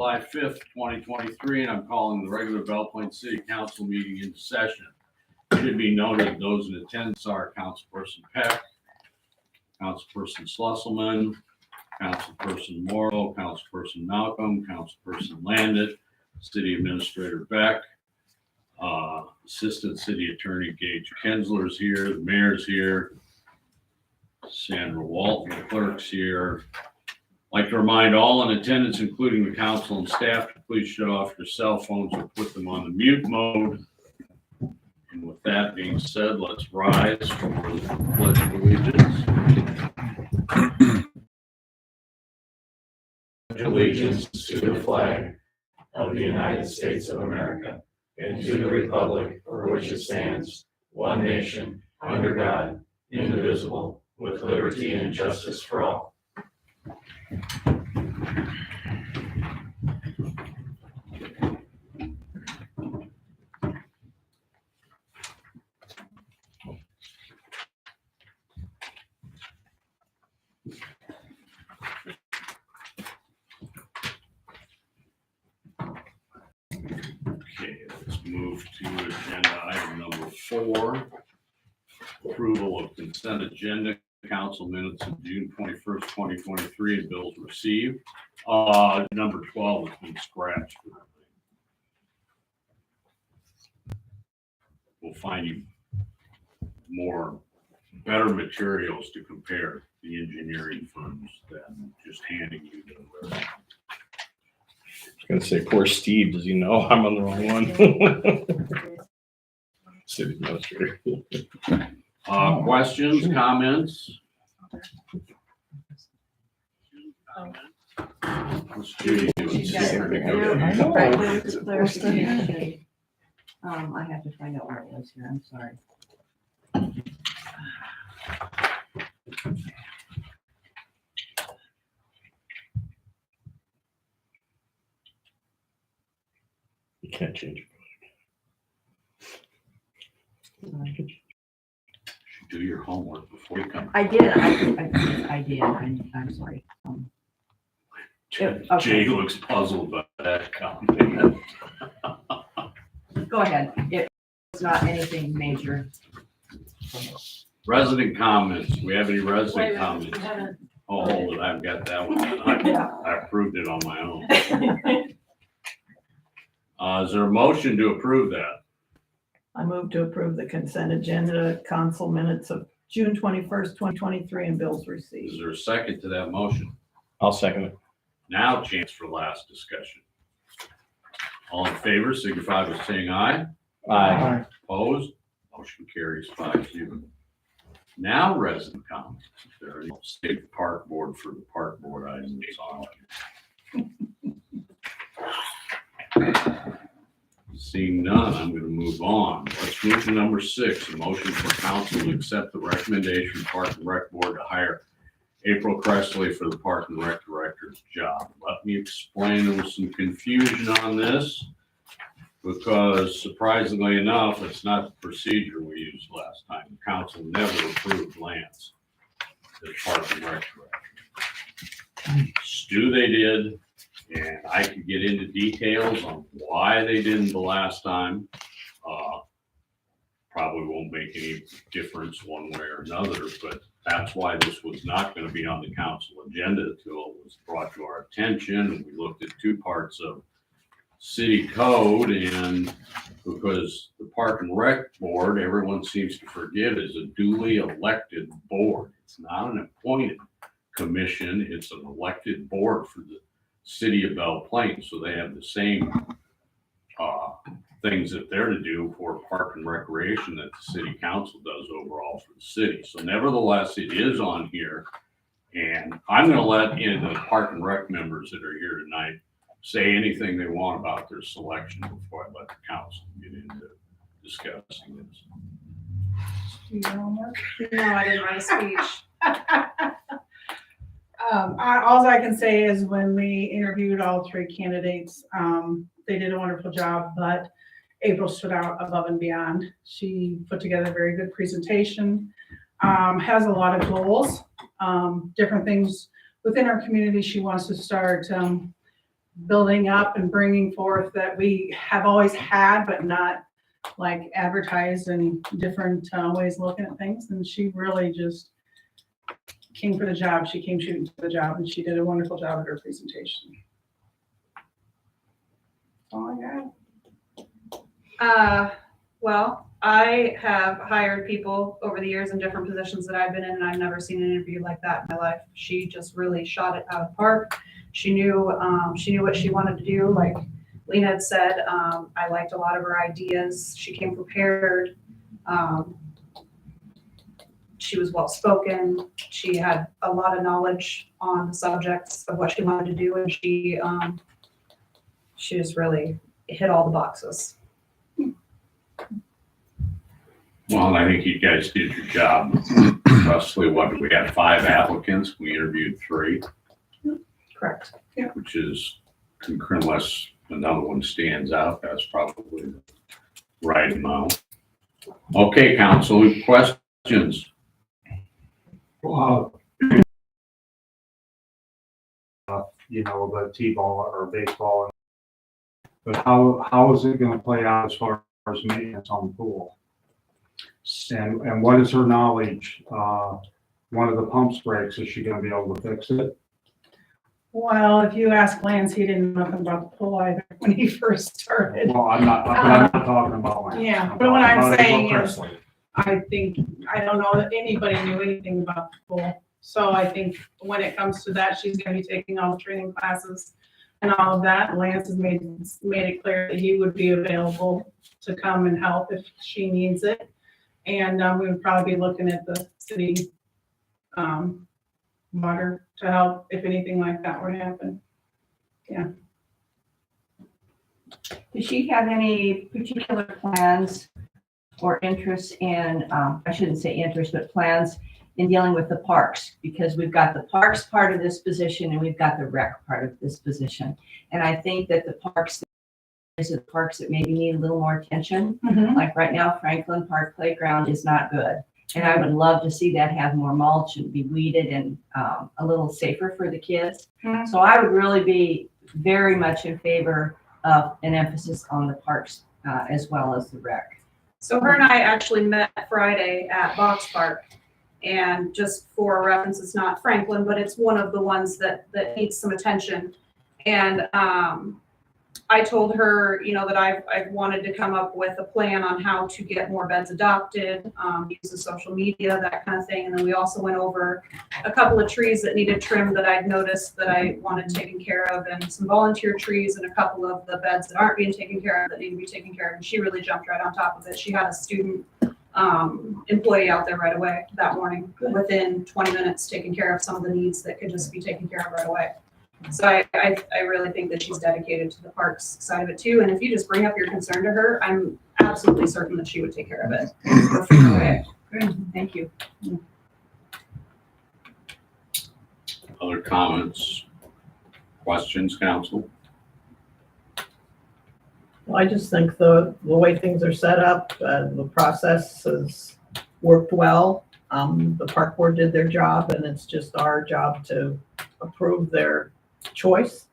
July 5th, 2023, and I'm calling the regular Belle Plaine City Council meeting into session. It should be noted those in attendance are Councilperson Peck, Councilperson Schlusselman, Councilperson Morrow, Councilperson Malcolm, Councilperson Landit, City Administrator Beck, Assistant City Attorney Gage Kensler's here, the mayor's here, Sandra Walton, the clerk's here. I'd like to remind all in attendance, including the council and staff, to please shut off your cell phones or put them on the mute mode. And with that being said, let's rise for the Pledge of Allegiance to the flag of the United States of America and to the republic for which it stands, one nation, under God, indivisible, with liberty and justice for all. Okay, let's move to agenda item number 4. Approval of consent agenda, council minutes of June 21st, 2023, and bills received. Number 12 has been scratched. We'll find you better materials to compare the engineering firms than just handing you the list. I was gonna say, poor Steve, does he know I'm on the wrong one? City administrator. Questions, comments? Let's Judy do it. She's got Here we it. go. Yeah. I know. Right, there was a clarification. I have to find out where it was here, I'm sorry. You can't change it. Do your homework before you come. I did, I did, I'm sorry. Okay. Jay looks puzzled by that comment. Go ahead, it's not anything major. Resident comments. Do we have any resident comments? Oh, hold it. I've got that one. I approved it on my own. Is there a motion to approve that? I move to approve the consent agenda, council minutes of June 21st, 2023, and bills Is received. there a second to that motion? I'll second it. Now chance for last discussion. All in favor, signify by saying aye. Aye. Opposed? Motion carries 5-0. Now resident comments. There is state park board for the park board item that's on. Seeing none, I'm going to move on. Let's move to number 6, a motion for council to accept the recommendation of Park and Rec Board to hire April Cressley for the Park and Rec Director's job. Let me explain. There was some confusion on this because surprisingly enough, it's not the procedure we used last time. The council never approved Lance as Park and Rec Director. Stu, they did. And I could get into details on why they didn't the last time. Probably won't make any difference one way or another, but that's why this was not going to be on the council agenda until it was brought to our attention. And we looked at 2 parts of city code, and because the Park and Rec Board, everyone seems to forget, is a duly elected board. It's not an appointed commission. It's an elected board for the city of Belle Plaine, so they have the same things that they're to do for park and recreation that the city council does overall for the city. So nevertheless, it is on here, and I'm going to let in the park and rec members that are here tonight say anything they want about their selection before I let the council get into discussing this. No, I didn't write a speech. All I can say is when we interviewed all 3 candidates, they did a wonderful job, but April stood out above and beyond. She put together a very good presentation, has a lot of goals, different things within our community she wants to start building up and bringing forth that we have always had, but not like advertised in different ways of looking at things. And she really just came for the job. She came shooting for the job, and she did a wonderful job at her presentation. That's all I got. Well, I have hired people over the years in different positions that I've been in, and I've never seen an interview like that in my life. She just really shot it out of the park. She knew what she wanted to do. Like Lena had said, I liked a lot of her ideas. She came prepared. She was well-spoken. She had a lot of knowledge on the subjects of what she wanted to do, and she just really hit all the boxes. Well, and I think you guys did your job. Roughly, we had 5 applicants. We interviewed 3, Correct. which is, unless another one stands out, that's probably the right amount. Okay, council, any questions? Well, the T-ball or baseball, but how is it going to play out as far as maintenance on the pool? And what is her knowledge? One of the pumps breaks, is she going to be able to fix it? Well, if you ask Lance, he didn't know nothing about the pool either when he first started. Well, I'm not talking about Lance. Yeah, but what I'm talking saying about is- Presley. I don't know that anybody knew anything about the pool. So I think when it comes to that, she's gonna be taking all the training classes and all of that. Lance has made it clear that he would be available to come and help if she needs it. And we would probably be looking at the city water to help if anything like that were to happen. Does she have any particular plans or interests in, I shouldn't say interest, but plans in dealing with the parks? Because we've got the parks part of this position and we've got the rec part of this position. And I think that the parks that maybe need a little more attention. Like right now, Franklin Park Playground is not good. And I would love to see that have more mulch and be weeded and a little safer for the kids. So I would really be very much in favor of an emphasis on the parks as well as the rec. So her and I actually met Friday at Box Park. And just for reference, it's not Franklin, but it's one of the ones that needs some attention. And I told her, that I've wanted to come up with a plan on how to get more beds adopted, use of social media, that kind of thing. And then we also went over a couple of trees that needed trimmed that I'd noticed that I wanted taken care of, and some volunteer trees and a couple of the beds that aren't being taken care of that need to be taken care of. And she really jumped right on top of it. She had a student employee out there right away that morning, within 20 minutes, taking care of some of the needs that could just be taken care of right away. So I really think that she's dedicated to the parks side of it too. And if you just bring up your concern to her, I'm absolutely certain that she would take care of it. Okay, good, thank you. Other comments, questions, council? Well, I just think the way things are set up, the process has worked well. The park board did their job, and it's just our job to approve their choice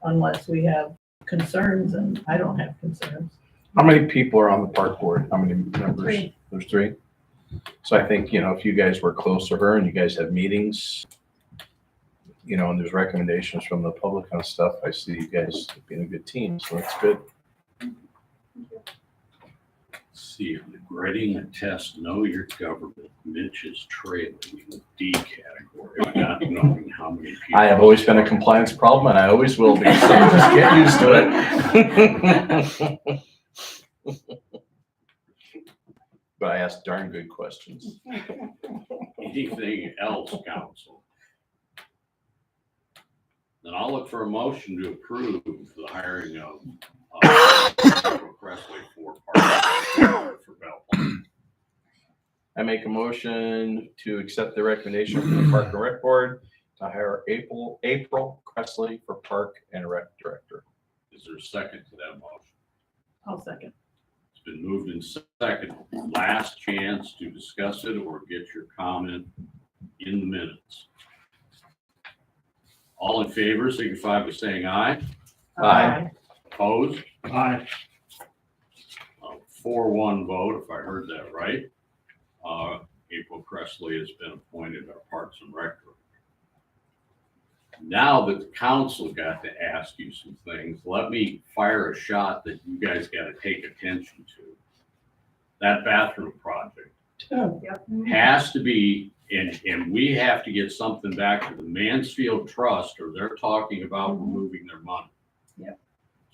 unless we have concerns, and I don't have concerns. How many people are on the park board? How many members? 3. There's 3. So I think, if you guys work close to her and you guys have meetings, and there's recommendations from the public on stuff, I see you guys being a good team, so that's good. See, grading a test, know your government. Mitch is trailing in the D category, not knowing how many people. I have always been a compliance problem, and I always will be, so just get used to it. But I ask darn good questions. Anything else, council? Then I'll look for a motion to approve the hiring of April Presley for Belleville. I make a motion to accept the recommendation from the Park and Rec Board to hire April Presley for Park and Rec Director. Is there a second to that motion? I'll second. It's been moved in second. Last chance to discuss it or get your comment in the minutes. All in favor, signify by saying aye. Aye. Opposed? Aye. 4-1 vote, if I heard that right. April Cressley has been appointed our Parks and Rec Director. Now that the council got to ask you some things, let me fire a shot that you guys got to take attention to. That bathroom project Oh, has to be, and we have to get something back to the Mansfield Trust, or they're talking about removing their money. Yep.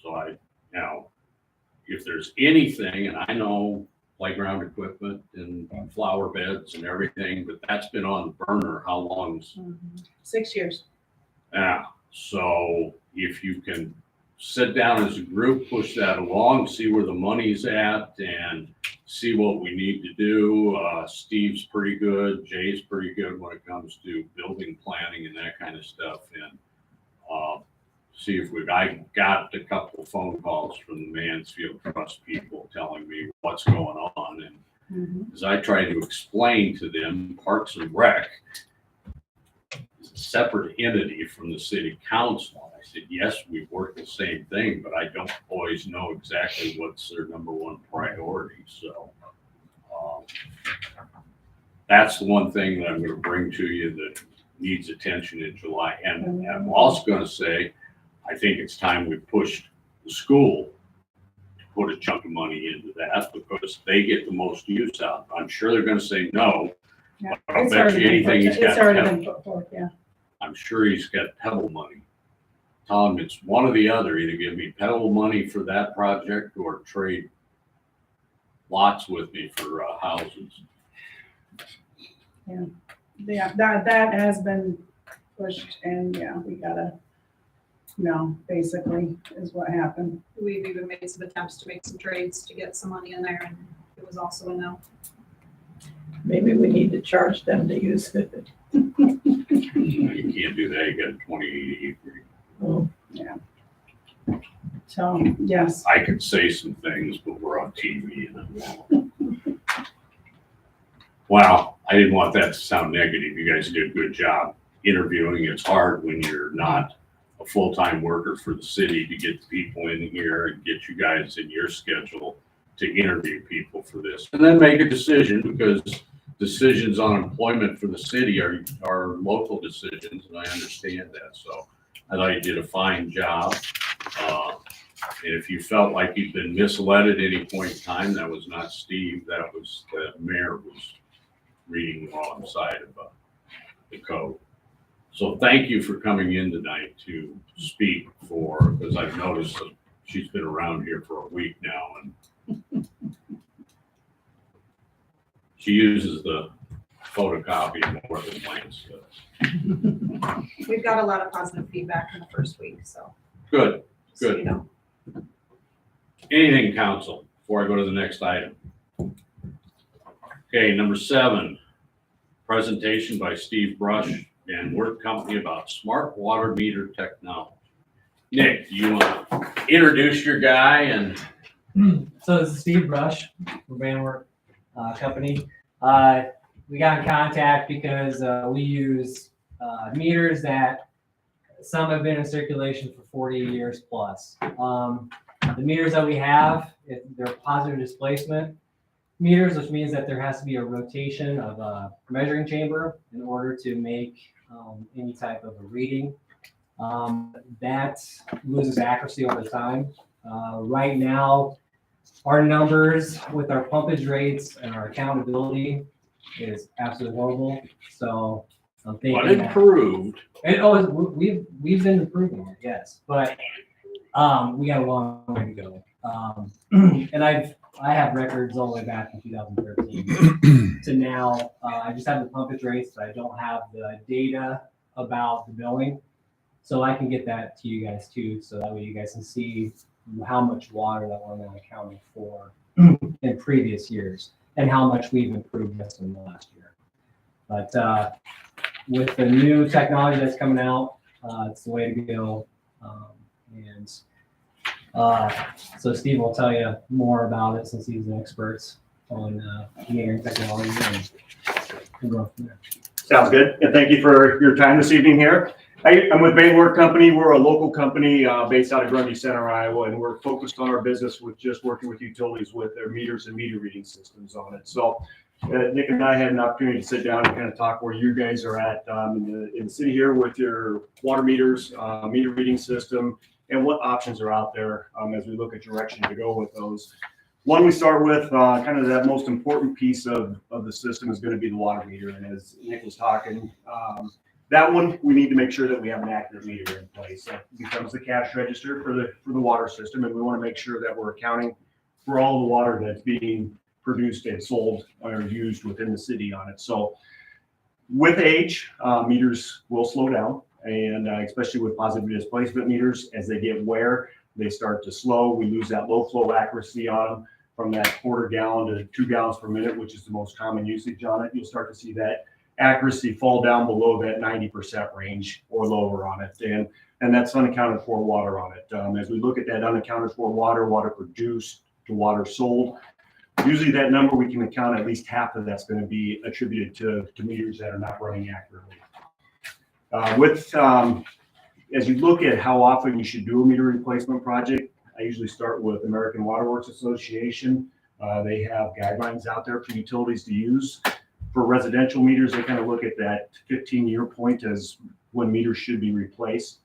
So now, if there's anything, and I know playground equipment and flower beds and everything, but that's been on the burner how long? 6 years. Yeah, so if you can sit down as a group, push that along, see where the money's at, and see what we need to do. Steve's pretty good, Jay's pretty good when it comes to building planning and that kind of stuff, and see if I got a couple of phone calls from the Mansfield Trust people telling me what's going on, and as I tried to explain to them, Parks and Rec is a separate entity from the city council. I said, yes, we work the same thing, but I don't always know exactly what's their number one priority. So that's the one thing that I'm going to bring to you that needs attention in July. And I'm also going to say, I think it's time we pushed the school to put a chunk of money into that because they get the most use out. I'm sure they're going to say no. Yeah. I'll It's bet already you been anything put- he's got It's already Pebble. been put forth, yeah. I'm sure he's got Pebble money. Tell him it's one or the other. Either give me Pebble money for that project or trade lots with me for houses. Yeah, that has been pushed and yeah, we gotta, no, basically is what happened. We've even made some attempts to make some trades to get some money in there, and it was also a no. maybe we need to charge them to use it. You can't do that. You got a 2080 acre. Oh, So, yes, I could say some things, but we're on TV and wow, I didn't want that to sound negative. You guys did a good job interviewing. It's hard when you're not a full-time worker for the city to get the people in here and get you guys in your schedule to interview people for this. And then make a decision because decisions on employment for the city are local decisions, and I understand that. So I thought you did a fine job. And if you felt like you'd been misled at any point in time, that was not Steve, that was the mayor was reading the wrong side of the code. So thank you for coming in tonight to speak because I've noticed that she's been around here for a week now and she uses the photocopy more than Lance does. We've got a lot of positive feedback in the first week, so. Good. just so Good. you know. Anything, council, before I go to the next item? Okay, number 7, presentation by Steve Brush and Work Company about smart water meter technology. Nick, do you want to introduce your guy and So this is Steve Brush from Van Work Company. We got in contact because we use meters that some have been in circulation for 40 years plus. The meters that we have, they're positive displacement meters, which means that there has to be a rotation of a measuring chamber in order to make any type of a reading. That loses accuracy over time. Right now, our numbers with our pumpage rates and our accountability is absolutely horrible. So I'm what thinking that, improved? we've been improving it, yes, but we got a long way to go. And I have records all the way back in 2013 to now. I just have the pumpage rates, but I don't have the data about the billing. So I can get that to you guys too, so that way you guys can see how much water that we're now accounting for in previous years and how much we've improved just in the last year. But with the new technology that's coming out, it's the way to go. So Steve will tell you more about it since he's an expert on metering technology and go from there. Sounds good. And thank you for your time this evening here. I'm with Bainwork Company. We're a local company based out of Grundy Center, Iowa, and we're focused on our business with just working with utilities with their meters and meter reading systems on it. So Nick and I had an opportunity to sit down and kind of talk where you guys are at in the city here with your water meters, meter reading system, and what options are out there as we look at direction to go with those. One, we start with kind of that most important piece of the system is going to be the water meter. And as Nick was talking, that one, we need to make sure that we have an accurate meter in place. That becomes the cash register for the water system, and we want to make sure that we're accounting for all the water that's being produced and sold or used within the city on it. So with age, meters will slow down, and especially with positive displacement meters, as they get wear, they start to slow. We lose that low flow accuracy on them from that quarter gallon to 2 gallons per minute, which is the most common usage on it. You'll start to see that accuracy fall down below that 90% range or lower on it. And that's unaccounted for water on it. As we look at that unaccounted for water produced to water sold, usually that number we can account at least half of that's going to be attributed to meters that are not running accurately. As you look at how often you should do a meter replacement project, I usually start with American Water Works Association. They have guidelines out there for utilities to use. For residential meters, they kind of look at that 15-year point as when meters should be replaced.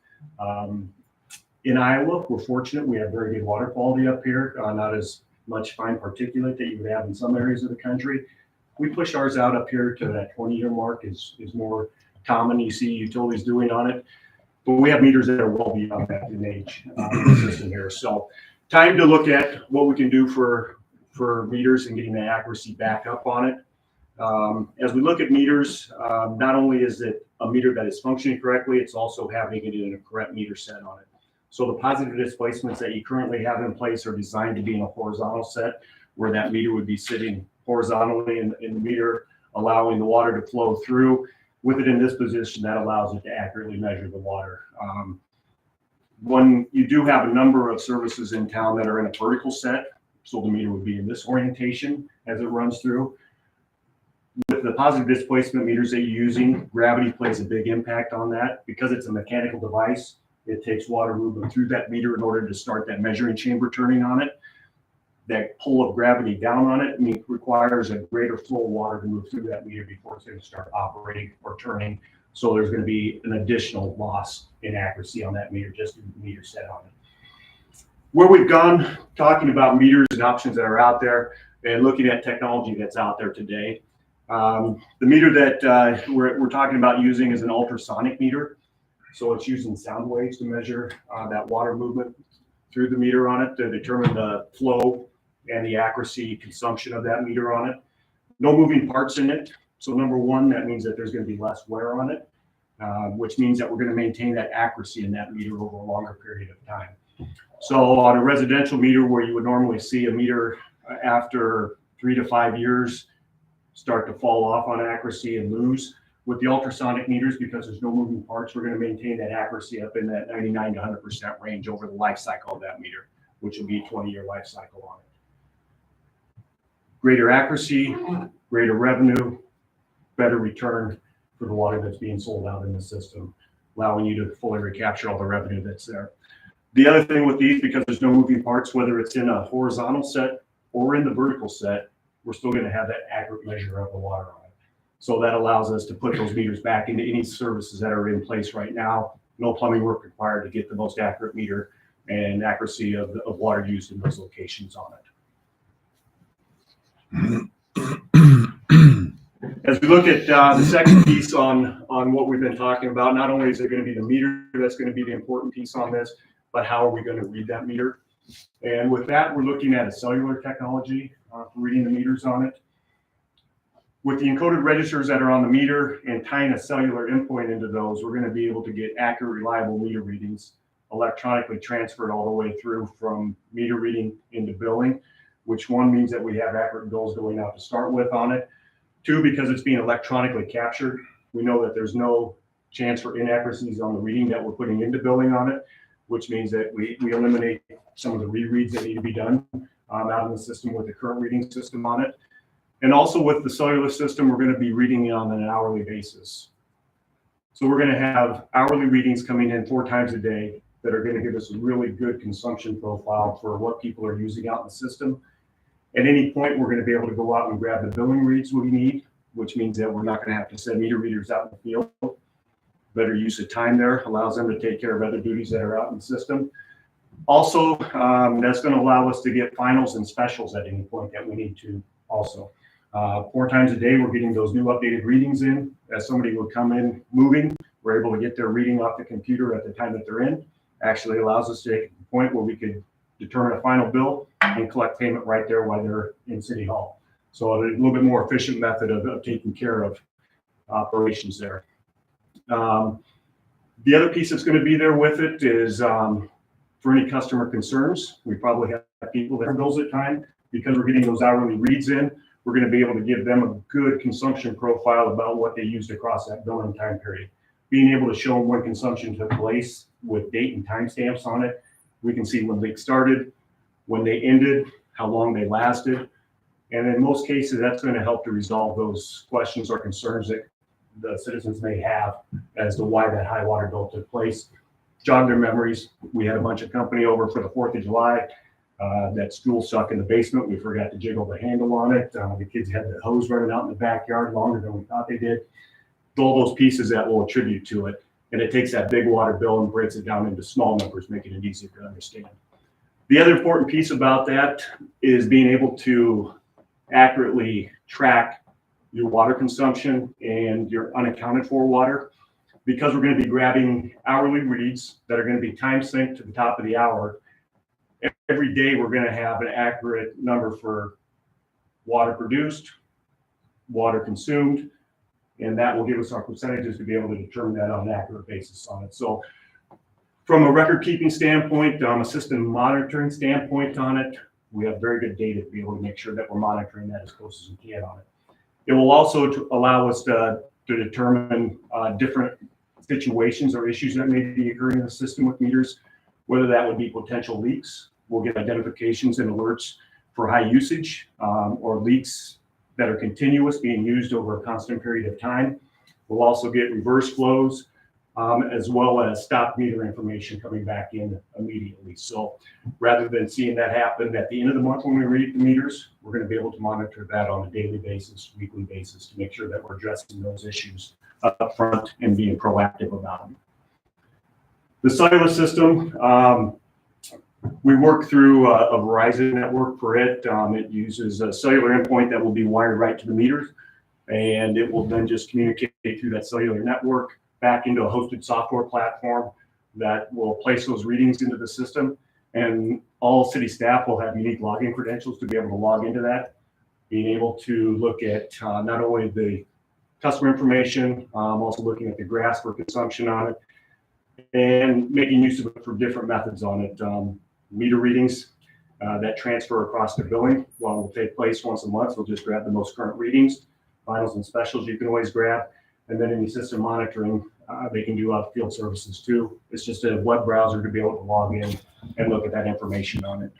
In Iowa, we're fortunate. We have very good water quality up here, not as much fine particulate that you would have in some areas of the country. We push ours out up here to that 20-year mark is more common. You see utilities doing on it, but we have meters that are well beyond that in age in the system here. So time to look at what we can do for meters and getting the accuracy back up on it. As we look at meters, not only is it a meter that is functioning correctly, it's also having it in a correct meter set on it. So the positive displacements that you currently have in place are designed to be in a horizontal set, where that meter would be sitting horizontally in the meter, allowing the water to flow through. With it in this position, that allows it to accurately measure the water. When you do have a number of services in town that are in a vertical set, so the meter would be in this orientation as it runs through. With the positive displacement meters that you're using, gravity plays a big impact on that. Because it's a mechanical device, it takes water movement through that meter in order to start that measuring chamber turning on it. That pull of gravity down on it requires a greater flow of water to move through that meter before it's going to start operating or turning. So there's going to be an additional loss in accuracy on that meter, just in the meter set on it. Where we've gone talking about meters and options that are out there and looking at technology that's out there today, the meter that we're talking about using is an ultrasonic meter. So it's using sound waves to measure that water movement through the meter on it to determine the flow and the accuracy consumption of that meter on it. No moving parts in it. So number one, that means that there's going to be less wear on it, which means that we're going to maintain that accuracy in that meter over a longer period of time. So on a residential meter where you would normally see a meter after 3 to 5 years start to fall off on accuracy and lose, with the ultrasonic meters, because there's no moving parts, we're going to maintain that accuracy up in that 99 to 100% range over the life cycle of that meter, which will be a 20-year life cycle on it. Greater accuracy, greater revenue, better return for the water that's being sold out in the system, allowing you to fully recapture all the revenue that's there. The other thing with these, because there's no moving parts, whether it's in a horizontal set or in the vertical set, we're still going to have that accurate measure of the water on it. So that allows us to put those meters back into any services that are in place right now. No plumbing work required to get the most accurate meter and accuracy of water used in those locations on it. As we look at the second piece on what we've been talking about, not only is it going to be the meter that's going to be the important piece on this, but how are we going to read that meter? And with that, we're looking at a cellular technology for reading the meters on it. With the encoded registers that are on the meter and tying a cellular endpoint into those, we're going to be able to get accurate, reliable meter readings electronically transferred all the way through from meter reading into billing, which one means that we have accurate bills going out to start with on it. Two, because it's being electronically captured, we know that there's no chance for inaccuracies on the reading that we're putting into billing on it, which means that we eliminate some of the rereads that need to be done out in the system with the current reading system on it. And also with the cellular system, we're going to be reading it on an hourly basis. So we're gonna have hourly readings coming in 4 times a day that are gonna give us a really good consumption profile for what people are using out in the system. At any point, we're gonna be able to go out and grab the billing reads we need, which means that we're not gonna have to send meter readers out in the field. Better use of time there allows them to take care of other duties that are out in the system. Also, that's gonna allow us to get finals and specials at any point that we need to also. 4 times a day, we're getting those new updated readings in. As somebody would come in moving, we're able to get their reading off the computer at the time that they're in. Actually allows us to get to the point where we could determine a final bill and collect payment right there while they're in City Hall. So a little bit more efficient method of taking care of operations there. The other piece that's going to be there with it is for any customer concerns. We probably have people that have bills at time. Because we're getting those hourly reads in, we're going to be able to give them a good consumption profile about what they used across that billing time period. Being able to show them when consumption took place with date and timestamps on it. We can see when leaks started, when they ended, how long they lasted. And in most cases, that's going to help to resolve those questions or concerns that the citizens may have as to why that high water bill took place. Jog their memories. We had a bunch of company over for the 4th of July. That stool stuck in the basement. We forgot to jiggle the handle on it. The kids had the hose running out in the backyard longer than we thought they did. All those pieces that will attribute to it. And it takes that big water bill and breaks it down into small numbers, making it easier to understand. The other important piece about that is being able to accurately track your water consumption and your unaccounted for water. Because we're going to be grabbing hourly reads that are going to be time synced to the top of the hour. Every day, we're going to have an accurate number for water produced, water consumed, and that will give us our percentages to be able to determine that on an accurate basis on it. So from a record keeping standpoint, a system monitoring standpoint on it, we have very good data to be able to make sure that we're monitoring that as close as we can on it. It will also allow us to determine different situations or issues that may be occurring in the system with meters, whether that would be potential leaks. We'll get identifications and alerts for high usage or leaks that are continuous, being used over a constant period of time. We'll also get reverse flows as well as stop meter information coming back in immediately. So rather than seeing that happen at the end of the month when we read the meters, we're going to be able to monitor that on a daily basis, weekly basis to make sure that we're addressing those issues up front and being proactive about them. The cellular system, we work through a Verizon network for it. It uses a cellular endpoint that will be wired right to the meters, and it will then just communicate through that cellular network back into a hosted software platform that will place those readings into the system. And all city staff will have unique login credentials to be able to log into that, being able to look at not only the customer information, also looking at the graphs for consumption on it, and making use of it for different methods on it. Meter readings that transfer across the billing will take place once a month. We'll just grab the most current readings. Finals and specials you can always grab. And then any system monitoring, they can do field services too. It's just a web browser to be able to log in and look at that information on it.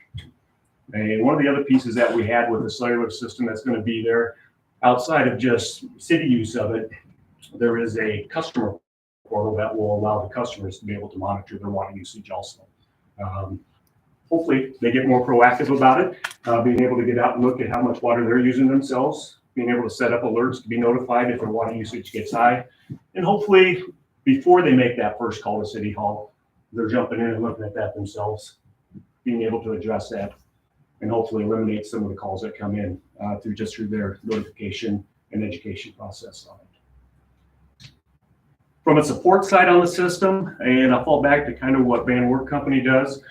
And one of the other pieces that we had with the cellular system that's going to be there, outside of just city use of it, there is a customer portal that will allow the customers to be able to monitor their water usage also. Hopefully they get more proactive about it, being able to get out and look at how much water they're using themselves, being able to set up alerts to be notified if their water usage gets high. And hopefully before they make that first call to City Hall, they're jumping in and looking at that themselves, being able to address that and hopefully eliminate some of the calls that come in through their notification and education process on it. From a support side on the system, and I'll fall back to kind of what Van Wert Company does.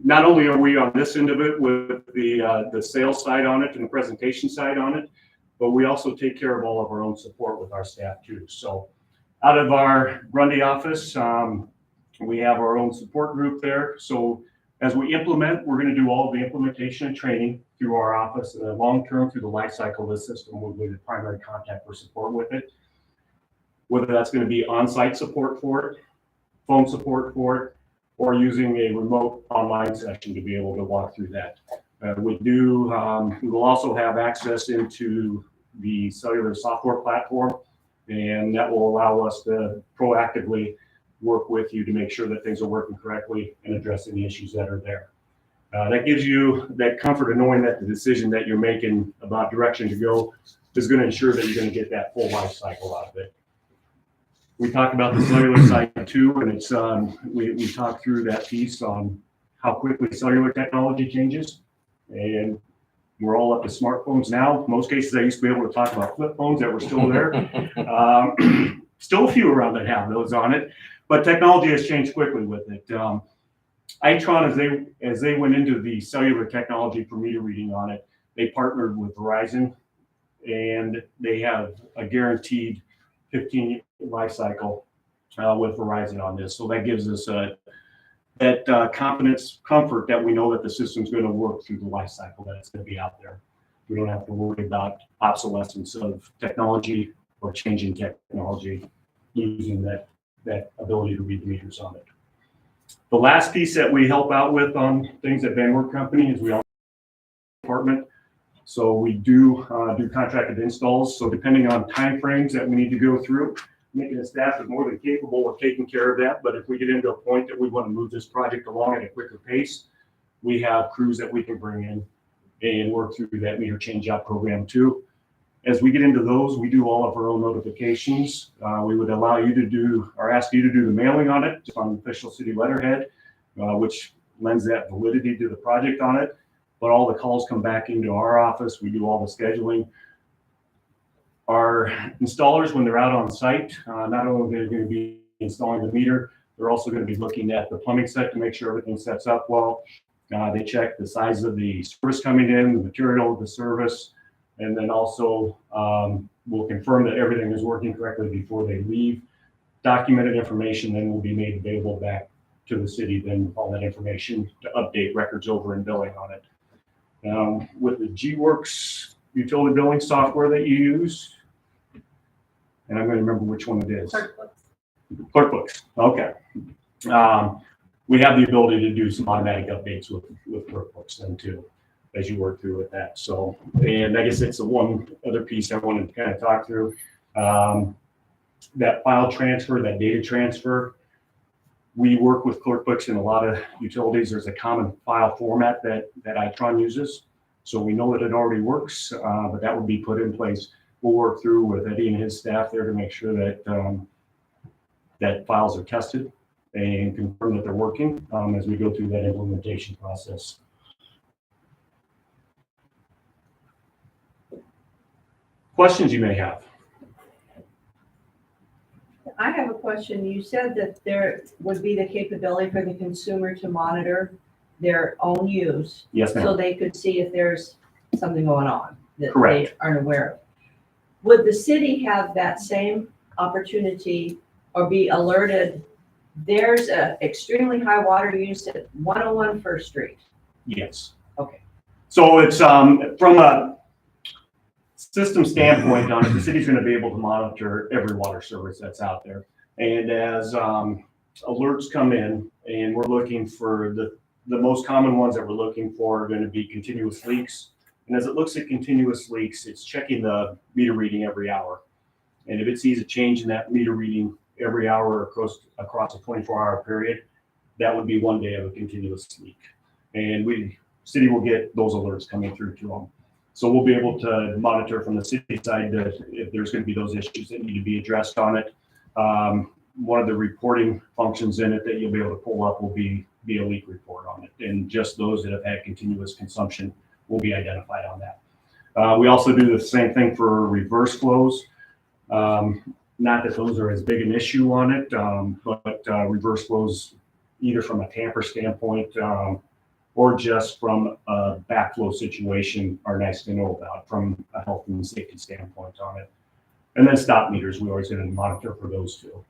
Not only are we on this end of it with the sales side on it and the presentation side on it, but we also take care of all of our own support with our staff too. So out of our Grundy office, we have our own support group there. So as we implement, we're going to do all of the implementation and training through our office, and then long-term through the life cycle of the system will be the primary contact for support with it. Whether that's going to be on-site support for it, phone support for it, or using a remote online session to be able to walk through that. We will also have access into the cellular software platform And that will allow us to proactively work with you to make sure that things are working correctly and addressing the issues that are there. That gives you that comfort of knowing that the decision that you're making about direction to go is going to ensure that you're going to get that full life cycle out of it. We talked about the cellular side too, and it's we talked through that piece on how quickly cellular technology changes, and we're all up to smartphones now. Most cases, I used to be able to talk about flip phones that were still there. Still a few around that have those on it, but technology has changed quickly with it. Itron, as they went into the cellular technology for meter reading on it, they partnered with Verizon, and they have a guaranteed 15-year life cycle with Verizon on this. So that gives us that confidence, comfort that we know that the system's going to work through the life cycle that it's going to be out there. We don't have to worry about obsolescence of technology or changing technology using that ability to read the meters on it. The last piece that we help out with on things at Van Wert Company is we also department. So we do contracted installs. So depending on timeframes that we need to go through, maintenance staff is more than capable of taking care of that. But if we get into a point that we want to move this project along at a quicker pace, we have crews that we can bring in and work through that meter change out program too. As we get into those, we do all of our own notifications. We would allow you to do, or ask you to do the mailing on it on the official city letterhead, which lends that validity to the project on it. But all the calls come back into our office. We do all the scheduling. Our installers, when they're out on site, not only are they going to be installing the meter, they're also going to be looking at the plumbing set to make sure everything sets up well. They check the size of the service coming in, the material of the service, and then also we'll confirm that everything is working correctly before they leave. Documented information then will be made available back to the city, then all that information to update records over and billing on it. With the G-Works utility billing software that you use, and I'm going to remember which one it is. ClerkBooks. Okay. We have the ability to do some automatic updates with ClerkBooks then too, as you work through with that. So, and I guess it's the one other piece I wanted to kind of talk through. That file transfer, that data transfer, we work with ClerkBooks in a lot of utilities. There's a common file format that Itron uses. So we know that it already works, but that would be put in place. We'll work through with Eddie and his staff there to make sure that that files are tested and confirm that they're working as we go through that implementation process. Questions you may have? I have a question. You said that there would be the capability for the consumer to monitor their own use. Yes, ma'am. So they could see if there's something going on that Correct. they aren't aware of. Would the city have that same opportunity or be alerted? There's a extremely high water use at 101 First Street. Yes. Okay. So it's from a system standpoint on it, the city's going to be able to monitor every water service that's out there. And as alerts come in, and we're looking for the most common ones that we're looking for are going to be continuous leaks. And as it looks at continuous leaks, it's checking the meter reading every hour. And if it sees a change in that meter reading every hour across a 24-hour period, that would be 1 day of a continuous leak. And city will get those alerts coming through to them. So we'll be able to monitor from the city side that if there's going to be those issues that need to be addressed on it. One of the reporting functions in it that you'll be able to pull up will be a leak report on it. And just those that have had continuous consumption will be identified on that. We also do the same thing for reverse flows. Not that those are as big an issue on it, but reverse flows, either from a tamper standpoint or just from a backflow situation, are nice to know about from a health and safety standpoint on it. And then stop meters, we always going to monitor for those too.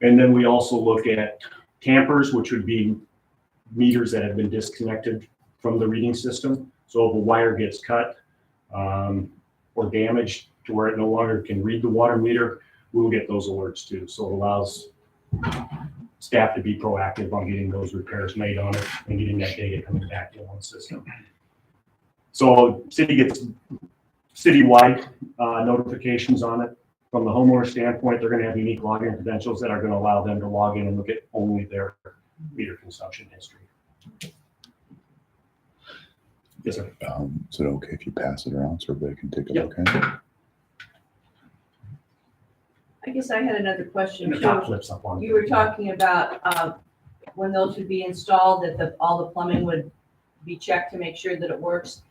And then we also look at tampers, which would be meters that have been disconnected from the reading system. So if a wire gets cut or damaged to where it no longer can read the water meter, we'll get those alerts too. So it allows staff to be proactive on getting those repairs made on it and getting that data coming back to one system. So city gets citywide notifications on it from the homeowner standpoint, they're gonna have unique login credentials that are gonna allow them to log in and look at only their meter consumption history. Yes, sir. Is it okay if you pass it around so everybody can take a Yeah. look at it? I guess I had another question And the top too. flips up on. You were talking about, when those would be installed, that all the plumbing would be checked to make sure that it works.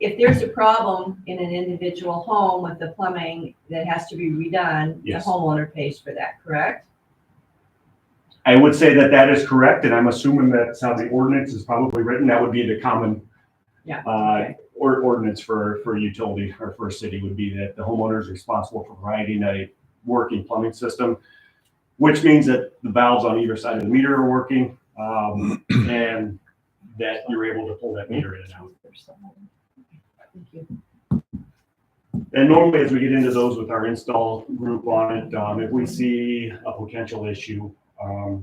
If there's a problem in an individual home with the plumbing that has to be redone, the Yes. homeowner pays for that, correct? I would say that that is correct, and I'm assuming that's how the ordinance is probably written. That would be the common Yeah. or ordinance for a utility or for a city would be that the homeowner is responsible for providing a working plumbing system, which means that the valves on either side of the meter are working, and that you're able to pull that meter in and out. Thank you. And normally, as we get into those with our install group on it, if we see a potential issue,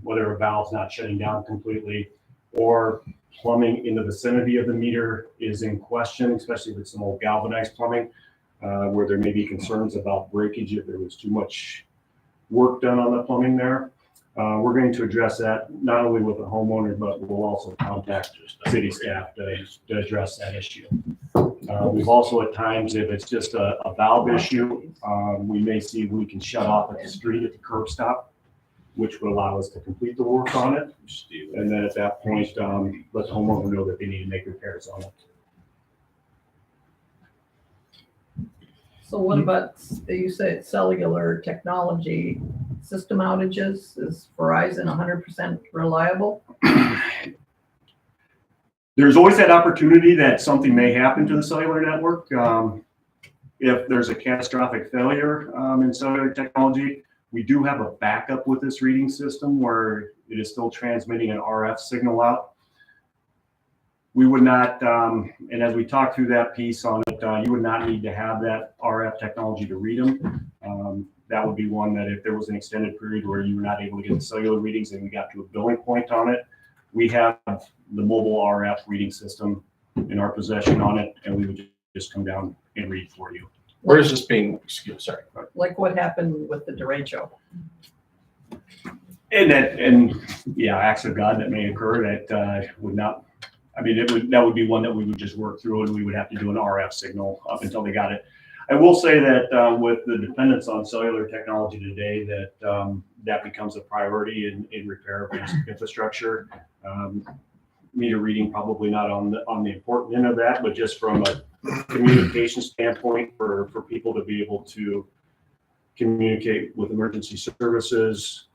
whether a valve's not shutting down completely or plumbing in the vicinity of the meter is in question, especially with some old galvanized plumbing, where there may be concerns about breakage if there was too much work done on the plumbing there. We're going to address that not only with the homeowner, but we'll also contact city staff to address that issue. We've also at times, if it's just a valve issue, we may see if we can shut off at the street at the curb stop, which would allow us to complete the work on it. And then at that point, let the homeowner know that they need to make repairs on it. So what about, you said cellular technology system outages? Is Verizon 100% reliable? There's always that opportunity that something may happen to the cellular network. If there's a catastrophic failure in cellular technology, we do have a backup with this reading system where it is still transmitting an RF signal out. We would not, and as we talk through that piece on it, you would not need to have that RF technology to read them. That would be one that if there was an extended period where you were not able to get the cellular readings and we got to a billing point on it, we have the mobile RF reading system in our possession on it, and we would just come down and read for you. Where is this being, sorry. Like what happened with the derecho? And yeah, acts of God that may occur that would not, I mean, that would be one that we would just work through and we would have to do an RF signal up until they got it. I will say that with the dependence on cellular technology today, that that becomes a priority in repair of infrastructure. Meter reading probably not on the important end of that, but just from a communication standpoint for people to be able to communicate with emergency services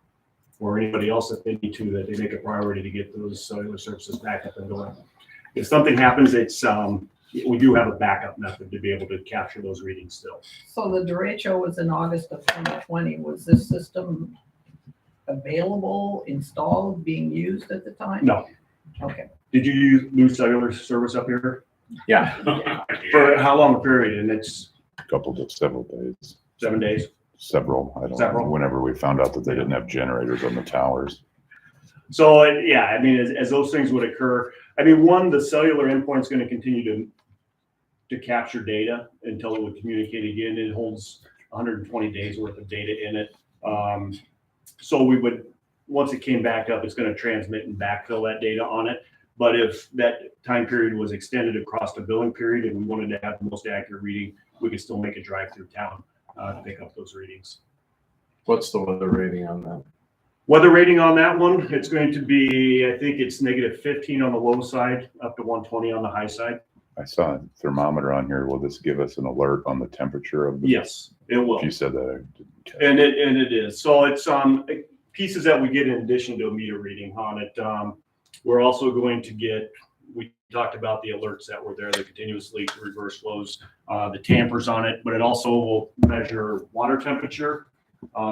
or anybody else that they need to, that they make a priority to get those cellular services back up and going. If something happens, it's we do have a backup method to be able to capture those readings still. So the derecho was in August of 2020. Was this system available, installed, being used at the time? No. Okay. Did you lose cellular service up here? Yeah. For how long a period? And it's A couple to several days, 7 days? several, I don't know, Several. whenever we found out that they didn't have generators on the towers. So, yeah, I mean, as those things would occur, I mean, one, the cellular endpoint is going to continue to capture data until it would communicate again. It holds 120 days worth of data in it. So we would, once it came back up, it's going to transmit and backfill that data on it. But if that time period was extended across the billing period and we wanted to have the most accurate reading, we could still make a drive through town to pick up those readings. What's the weather rating on that? Weather rating on that one, it's going to be, I think it's -15 on the low side, up to 120 on the high side. I saw a thermometer on here. Will this give us an alert on the temperature of the? Yes, it will. You said that. I didn't catch. And it is. So it's pieces that we get in addition to a meter reading on it. We're also going to get, we talked about the alerts that were there, the continuous leak, the reverse flows, the tampers on it, but it also will measure water temperature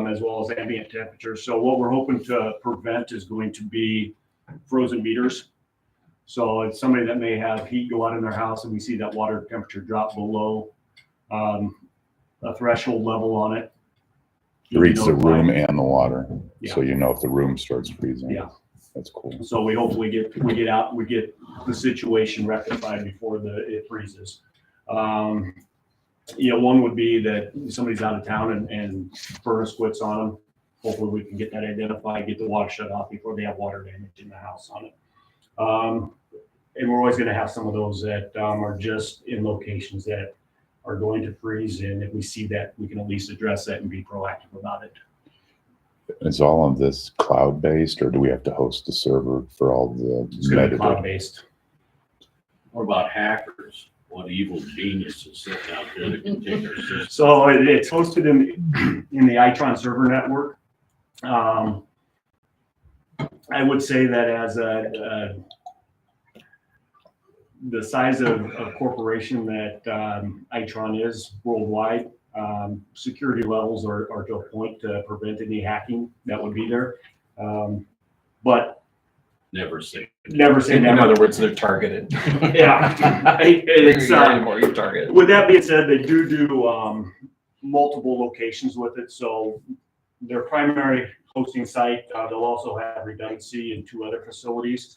as well as ambient temperature. So what we're hoping to prevent is going to be frozen meters. So it's somebody that may have heat go out in their house and we see that water temperature drop below a threshold level on it. It reads the room and the water, Yeah. so you know if the room starts freezing. Yeah. That's cool. So we hopefully get out, we get the situation rectified before it freezes. one would be that somebody's out of town and furnace quits on them. Hopefully we can get that identified, get the water shut off before they have water damage in the house on it. And we're always gonna have some of those that are just in locations that are going to freeze, and if we see that, we can at least address that and be proactive about it. Is all of this cloud-based, or do we have to host a server for all the It's gonna be metadata? cloud-based. What about hackers? What evil geniuses sitting out there that can take our system? So it's hosted in the Itron server network. I would say that as the size of corporation that Itron is worldwide, security levels are to a point to prevent any hacking that would be there. But Never say. never say In never. other words, they're targeted. Yeah. It's, Anymore, you're targeted. with that being said, they do multiple locations with it. So their primary hosting site, they'll also have redundancy in 2 other facilities,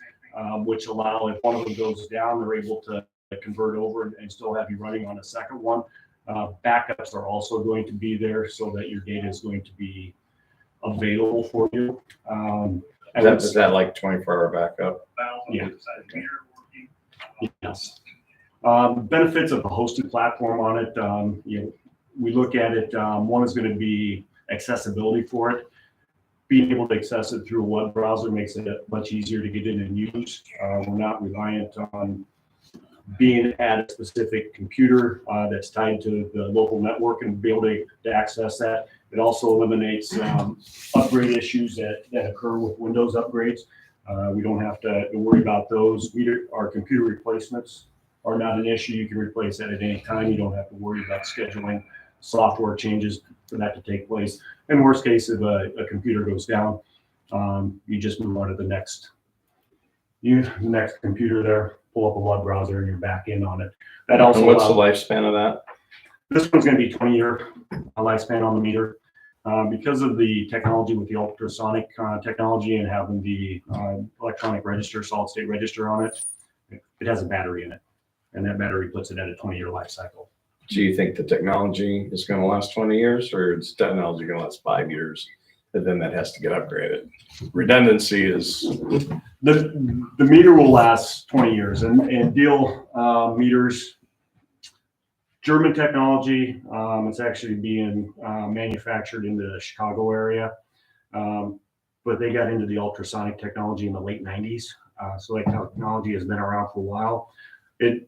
which allow, if one of them goes down, they're able to convert over and still have you running on a second one. Backups are also going to be there so that your data is going to be available for you. Is that like 24-hour backup? Yeah. Yes. Benefits of a hosted platform on it, we look at it, one is going to be accessibility for it. Being able to access it through a web browser makes it much easier to get in and use. We're not reliant on being at a specific computer that's tied to the local network and be able to access that. It also eliminates upgrade issues that occur with Windows upgrades. We don't have to worry about those. Our computer replacements are not an issue. You can replace that at any time. You don't have to worry about scheduling software changes for that to take place. In worst case, if a computer goes down, you just move on to the next computer there, pull up a web browser, and you're back in on it. That also And what's the allows- lifespan of that? This one's going to be 20-year lifespan on the meter. Because of the technology with the ultrasonic technology and having the electronic register, solid state register on it, it has a battery in it. And that battery puts it at a 20-year life cycle. Do you think the technology is going to last 20 years, or is technology going to last 5 years? And then that has to get upgraded. Redundancy is The meter will last 20 years, and Deal meters, German technology. It's actually being manufactured in the Chicago area, but they got into the ultrasonic technology in the late 90s. So that technology has been around for a while. It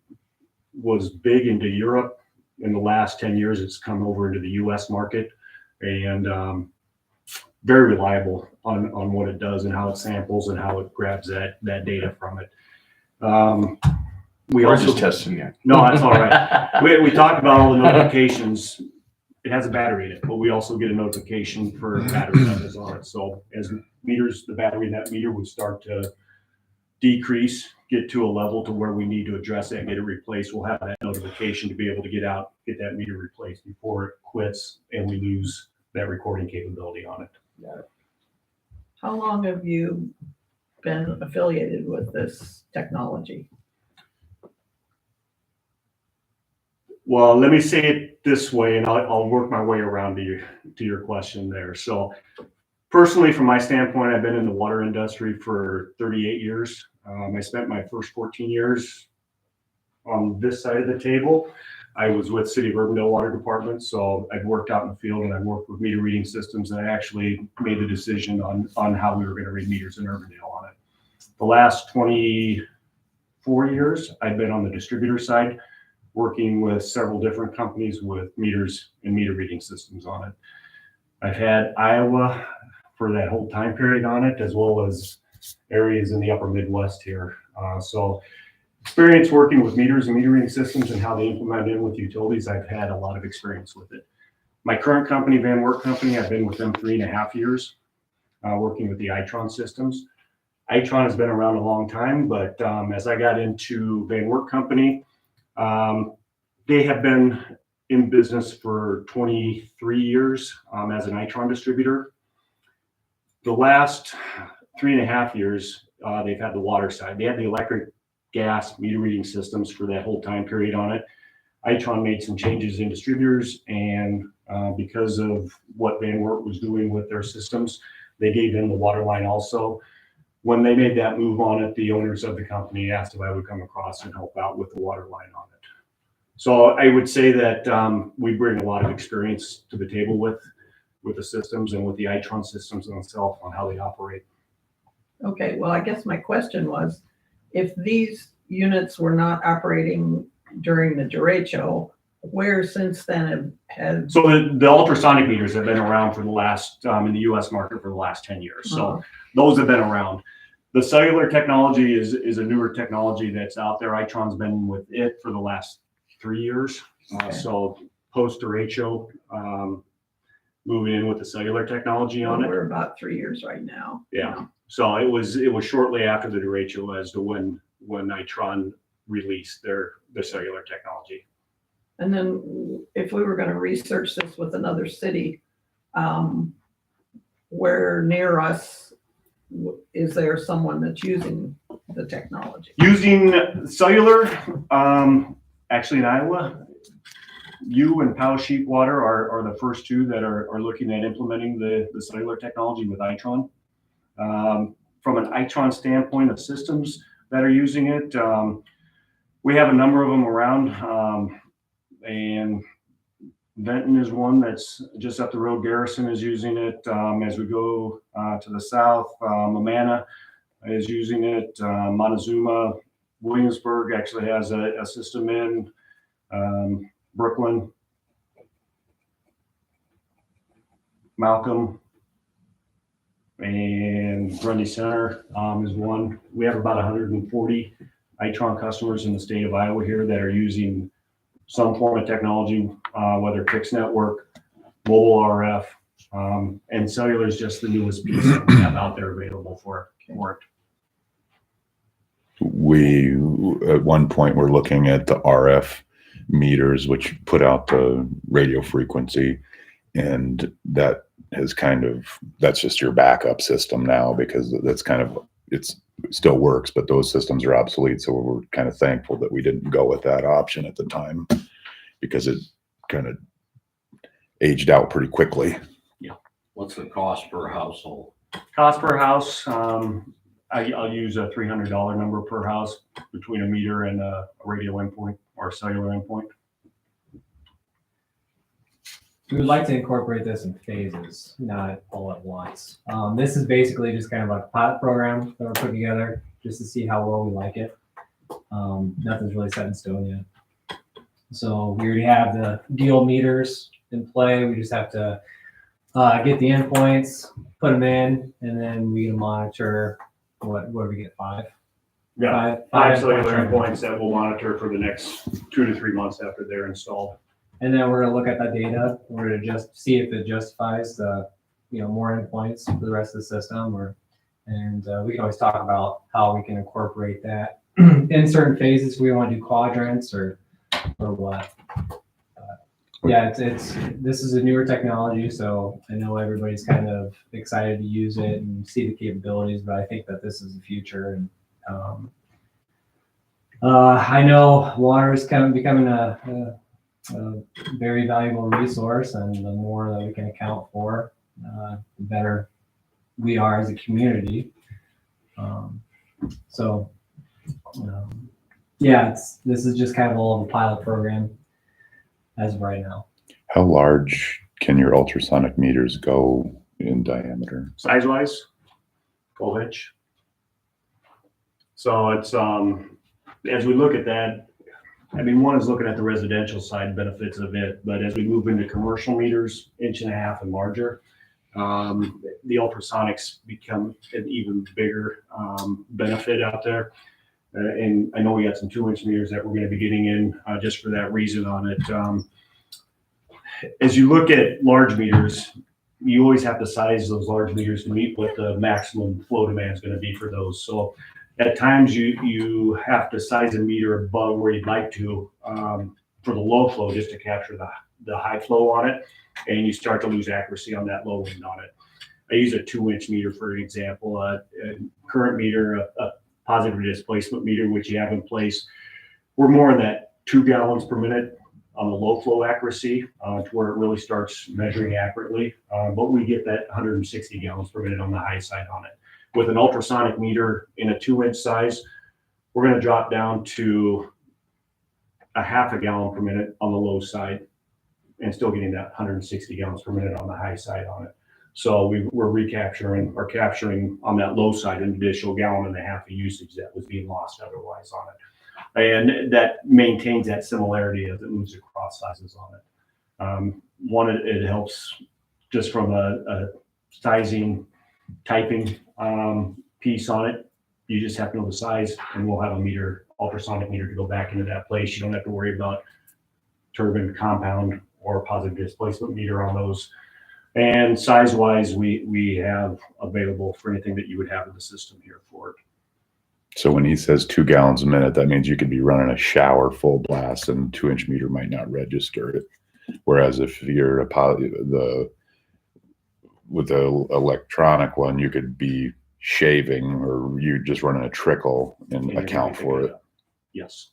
was big into Europe. In the last 10 years, it's come over into the US market, and very reliable on what it does and how it samples and how it grabs that data from it. We We're also just testing you. No, that's all right. We talked about all the notifications. It has a battery in it, but we also get a notification for battery levels on it. So as the battery in that meter would start to decrease, get to a level to where we need to address it and get it replaced, we'll have that notification to be able to get that meter replaced before it quits and we lose that recording capability on it. How long have you been affiliated with this technology? Well, let me say it this way, and I'll work my way around to your question there. So personally, from my standpoint, I've been in the water industry for 38 years. I spent my first 14 years on this side of the table. I was with City of Urbandale Water Department, so I've worked out in the field and I've worked with meter reading systems, and I actually made the decision on how we were going to read meters in Urbandale on it. The last 24 years, I've been on the distributor side, working with several different companies with meters and meter reading systems on it. I've had Iowa for that whole time period on it, as well as areas in the upper Midwest here. So experience working with meters and meter reading systems and how they implement in with utilities, I've had a lot of experience with it. My current company, Van Wert Company, I've been with them 3.5 years, working with the Itron systems. Itron has been around a long time, but as I got into Van Wert Company, they have been in business for 23 years as an Itron distributor. The last 3.5 years, they've had the water side. They had the electric, gas, meter reading systems for that whole time period on it. Itron made some changes in distributors, and because of what Van Wert was doing with their systems, they gave them the water line also. When they made that move on it, the owners of the company asked if I would come across and help out with the water line on it. So I would say that we bring a lot of experience to the table with the systems and with the Itron systems themselves on how they operate. Okay, well, I guess my question was, if these units were not operating during the derecho, where since then have? So the ultrasonic meters have been around for the last, in the US market for the last 10 years. So those have been around. The cellular technology is a newer technology that's out there. Itron's been with it for the last 3 years. So post derecho, moving in with the cellular technology on it. We're about 3 years right now. Yeah. So it was shortly after the derecho as to when Itron released their cellular technology. And then if we were gonna research this with another city, where near us, is there someone that's using the technology? Using cellular, actually in Iowa, you and Powell Sheepwater are the first two that are looking at implementing the cellular technology with Itron. From an Itron standpoint of systems that are using it, we have a number of them around, and Benton is one that's just up the road. Garrison is using it. As we go to the south, Amana is using it. Montezuma, Williamsburg actually has a system in. Brooklyn, Malcolm, and Grundy Center is one. We have about 140 Itron customers in the state of Iowa here that are using some form of technology, whether fixed network, mobile RF, and cellular is just the newest piece that we have out there available for it. We, at one point, were looking at the RF meters, which put out the radio frequency, and that has that's just your backup system now, because that's it still works, but those systems are obsolete. So we're kind of thankful that we didn't go with that option at the time, because it kind of aged out pretty quickly. Yeah. What's the cost per household? Cost per house, I'll use a $300 number per house between a meter and a radio endpoint or cellular endpoint. We would like to incorporate this in phases, not all at once. This is basically just kind of like a pilot program that we're putting together just to see how well we like it. Nothing's really set in stone yet. So we already have the deal meters in play. We just have to get the endpoints, put them in, and then we can monitor what do we get, 5? Yeah, five cellular endpoints that we'll monitor for the next 2 to 3 months after they're installed. And then we're gonna look at that data. We're gonna just see if it justifies the, more endpoints for the rest of the system, and we can always talk about how we can incorporate that in certain phases. We want to do quadrants or what. Yeah, this is a newer technology, so I know everybody's kind of excited to use it and see the capabilities, but I think that this is the future. And I know water is kind of becoming a very valuable resource, and the more that we can account for, the better we are as a community. This is just kind of all of a pilot program as of right now. How large can your ultrasonic meters go in diameter? Size wise, 12 inch. So it's, as we look at that, one is looking at the residential side benefits of it, but as we move into commercial meters, 1.5 inches and larger, the ultrasonics become an even bigger benefit out there. And I know we got some 2-inch meters that we're going to be getting in just for that reason on it. As you look at large meters, you always have to size those large meters to meet what the maximum flow demand is going to be for those. So at times you have to size a meter above where you'd like to for the low flow, just to capture the high flow on it, and you start to lose accuracy on that low end on it. I use a 2-inch meter for an example. A current meter, a positive displacement meter, which you have in place, we're more in that 2 gallons per minute on the low flow accuracy, to where it really starts measuring accurately. But we get that 160 gallons per minute on the high side on it. With an ultrasonic meter in a 2-inch size, we're going to drop down to a half a gallon per minute on the low side and still getting that 160 gallons per minute on the high side on it. So we're recapturing or capturing on that low side an additional gallon and a half of usage that was being lost otherwise on it. And that maintains that similarity as it moves across sizes on it. One, it helps just from a sizing, typing piece on it. You just have to know the size, and we'll have a meter, ultrasonic meter, to go back into that place. You don't have to worry about turbine, compound, or positive displacement meter on those. And size-wise, we have available for anything that you would have in the system here for it. So when he says 2 gallons a minute, that means you could be running a shower full blast and 2-inch meter might not register it. Whereas if you're with the electronic one, you could be shaving or you just running a trickle and you're account gonna for pick it. up. Yes.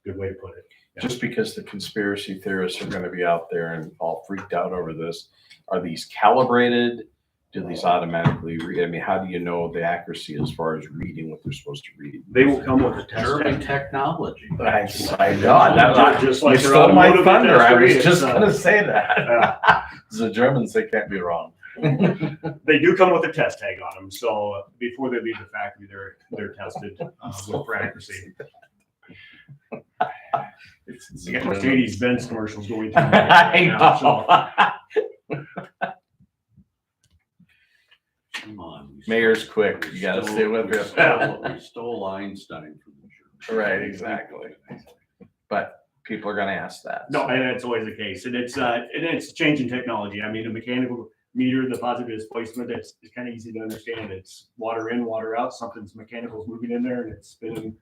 Good way to put it. Yeah. Just because the conspiracy theorists are going to be out there and all freaked out over this, are these calibrated? Do these automatically read? I mean, how do you know the accuracy as far as reading what they're supposed to read? They will come with a test German tag. technology. I know. Just You like their stole my automotive thunder. I was industry, just it's, going to say that. Yeah. The Germans, they can't be wrong. They do come with a test tag on them, so before they leave the factory, they're tested for accuracy. You got Mercedes-Benz commercials going through. I know. Come on. we Mayor's stole- quick. we You gotta stole- stay with we it. We stole Einstein from the Germans. Right, exactly. But people are going to ask that. No, and that's always the case, and it's changing technology. I mean, a mechanical meter, the positive displacement, it's kind of easy to understand. It's water in, water out. Something's mechanical is moving in there, and it's spinning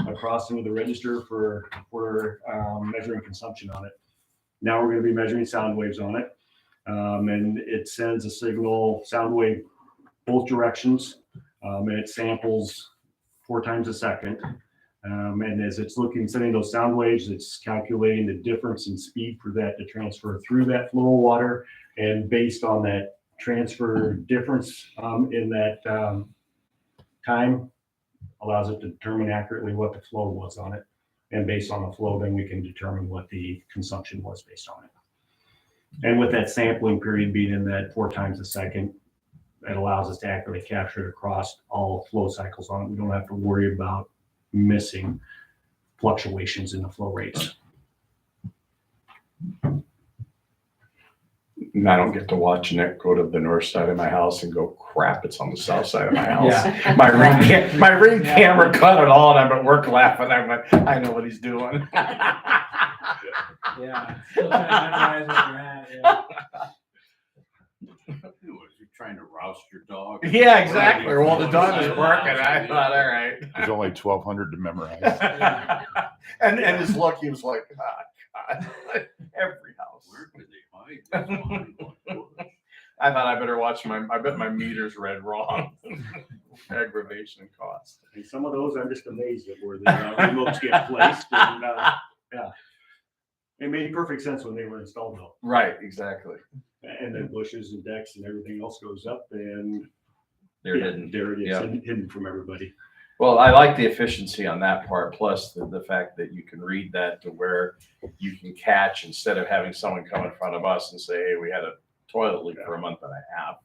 across into the register for measuring consumption on it. Now we're going to be measuring sound waves on it, and it sends a signal, sound wave, both directions, and it samples 4 times a second. And as it's sending those sound waves, it's calculating the difference in speed for that to transfer through that flow of water. And based on that transfer difference in that time, allows it to determine accurately what the flow was on it. And based on the flow, then we can determine what the consumption was based on it. And with that sampling period being in that 4 times a second, it allows us to accurately capture it across all flow cycles on it. We don't have to worry about missing fluctuations in the flow rates. And I don't get to watch Nick go to the north side of my house and go, crap, it's on the south side of my house. Yeah. My ring Yeah. camera cut it all, and I'm at work laughing. I went, I know what he's doing. Yeah. Still trying to memorize where you're at. Yeah. You're trying to roust your dog. Yeah, exactly. Well, the dog was working. I thought, all right. There's only 1,200 to memorize. and his look, he was like, oh, God, every house. Where could they hide this? I thought I better watch I bet my meter's read wrong. Aggravation and cost. And some of those, I'm just amazed at where the remotes get placed. And, yeah. It made perfect sense when they were installed though. Right, exactly. And then bushes and decks and everything else goes up and They're yeah, hidden. there it is, Yeah. hidden from everybody. Well, I like the efficiency on that part, plus the fact that you can read that to where you can catch instead of having someone come in front of us and say, hey, we had a toilet leak for a month and a half.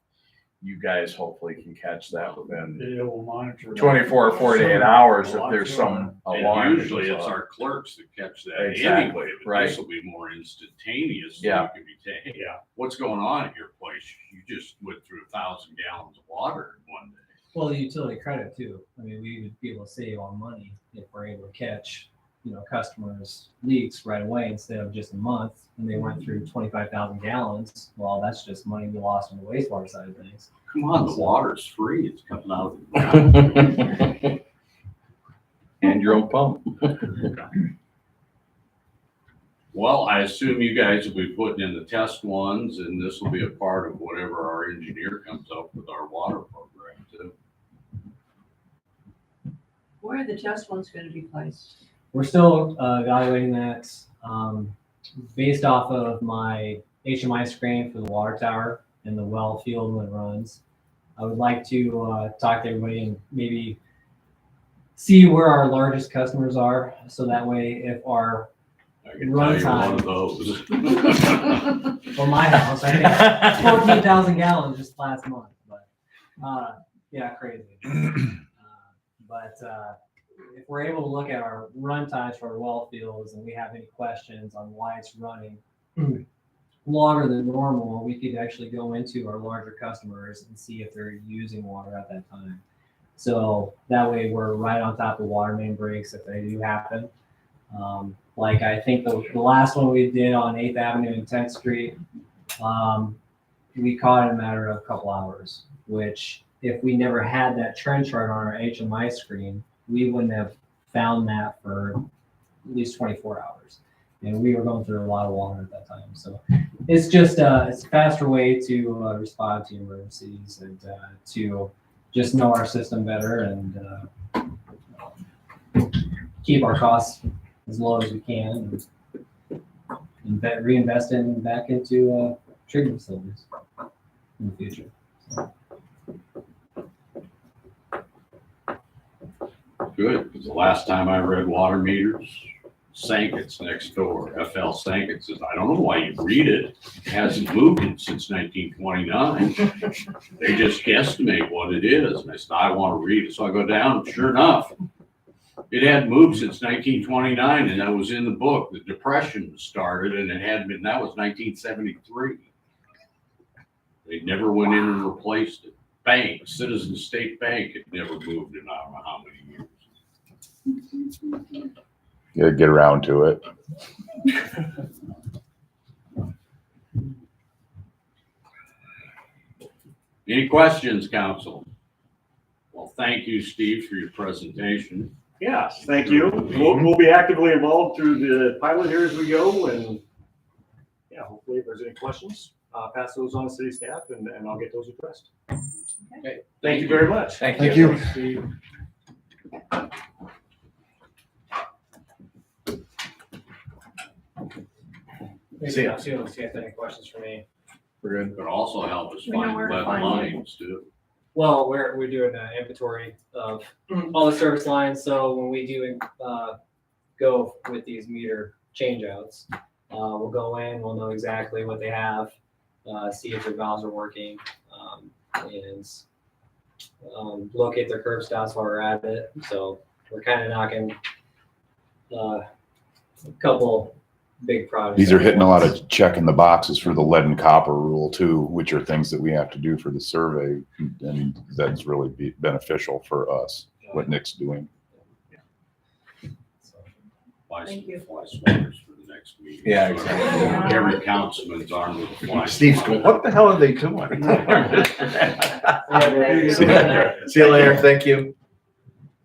You guys hopefully can catch that within It will monitor. 24 or 48 hours if there's some alarm. And usually that it's goes our clerks that catch that Exactly, anyway, but right. this will be more instantaneous. So Yeah. you can be saying, hey, Yeah. what's going on at your place? You just went through 1,000 gallons of water in one day. Well, the utility credit too. I mean, we would be able to save on money if we're able to catch, customers' leaks right away instead of just a month. And they went through 25,000 gallons. Well, that's just money we lost on the wastewater side of things. Come on, the water's free. It's coming out of the ground. And your own pump. Well, I assume you guys will be putting in the test ones, and this will be a part of whatever our engineer comes up with our water program too. Where are the test ones going to be placed? We're still evaluating that. based off of my HMI screen for the water tower and the well field when it runs, I would like to talk to everybody and maybe see where our largest customers are. So that way, if our, I can tell you're one of those. for my house, I think 14,000 gallons just last month, but yeah, crazy. But if we're able to look at our run times for our well fields and we have any questions on why it's running longer than normal, we could actually go into our larger customers and see if they're using water at that time. So that way we're right on top of water main breaks if they do happen. Like I think the last one we did on 8th Avenue and 10th Street, we caught it in a matter of a couple hours, which if we never had that trend chart on our HMI screen, we wouldn't have found that for at least 24 hours. And we were going through a lot of water at that time. So it's just it's a faster way to respond to emergencies and to just know our system better and keep our costs as low as we can and reinvest back into treatment facilities in the future. So. Good, because the last time I read water meters, Sankett's next door, FL Sankett says, I don't know why you read it. It hasn't moved it since 1929. They just guesstimate what it is. And I said, I want to read it. So I go down, sure enough, it hadn't moved since 1929, and that was in the book. The Depression started, and it hadn't been, that was 1973. They never went in and replaced it. Bank, Citizen State Bank, had never moved in I don't know how many years. Yeah, get around to it. Any questions, council? Well, thank you, Steve, for your presentation. Yes, thank you. We'll be actively involved through the pilot here as we go, and yeah, hopefully if there's any questions, pass those on to city staff and I'll get those addressed. Okay. Thank you very much. Thank you. See you if you have any questions for me. We're good. Could also help us We know find where to lead find you. lines too. Well, we're doing an inventory of all the service lines. So when we do go with these meter changeouts, we'll go in, we'll know exactly what they have, see if their valves are working, and locate their curb stops while we're at it. So we're kind of knocking a couple big projects. These are hitting a lot of checking the boxes for the lead and copper rule too, which are things that we have to do for the survey. And that's really beneficial for us, what Nick's doing. Fly Thank you. swatters for the next meeting. Yeah, So exactly. Every councilman's armed with a fly. Steve's going, what the hell are they doing? See you later. Thank you.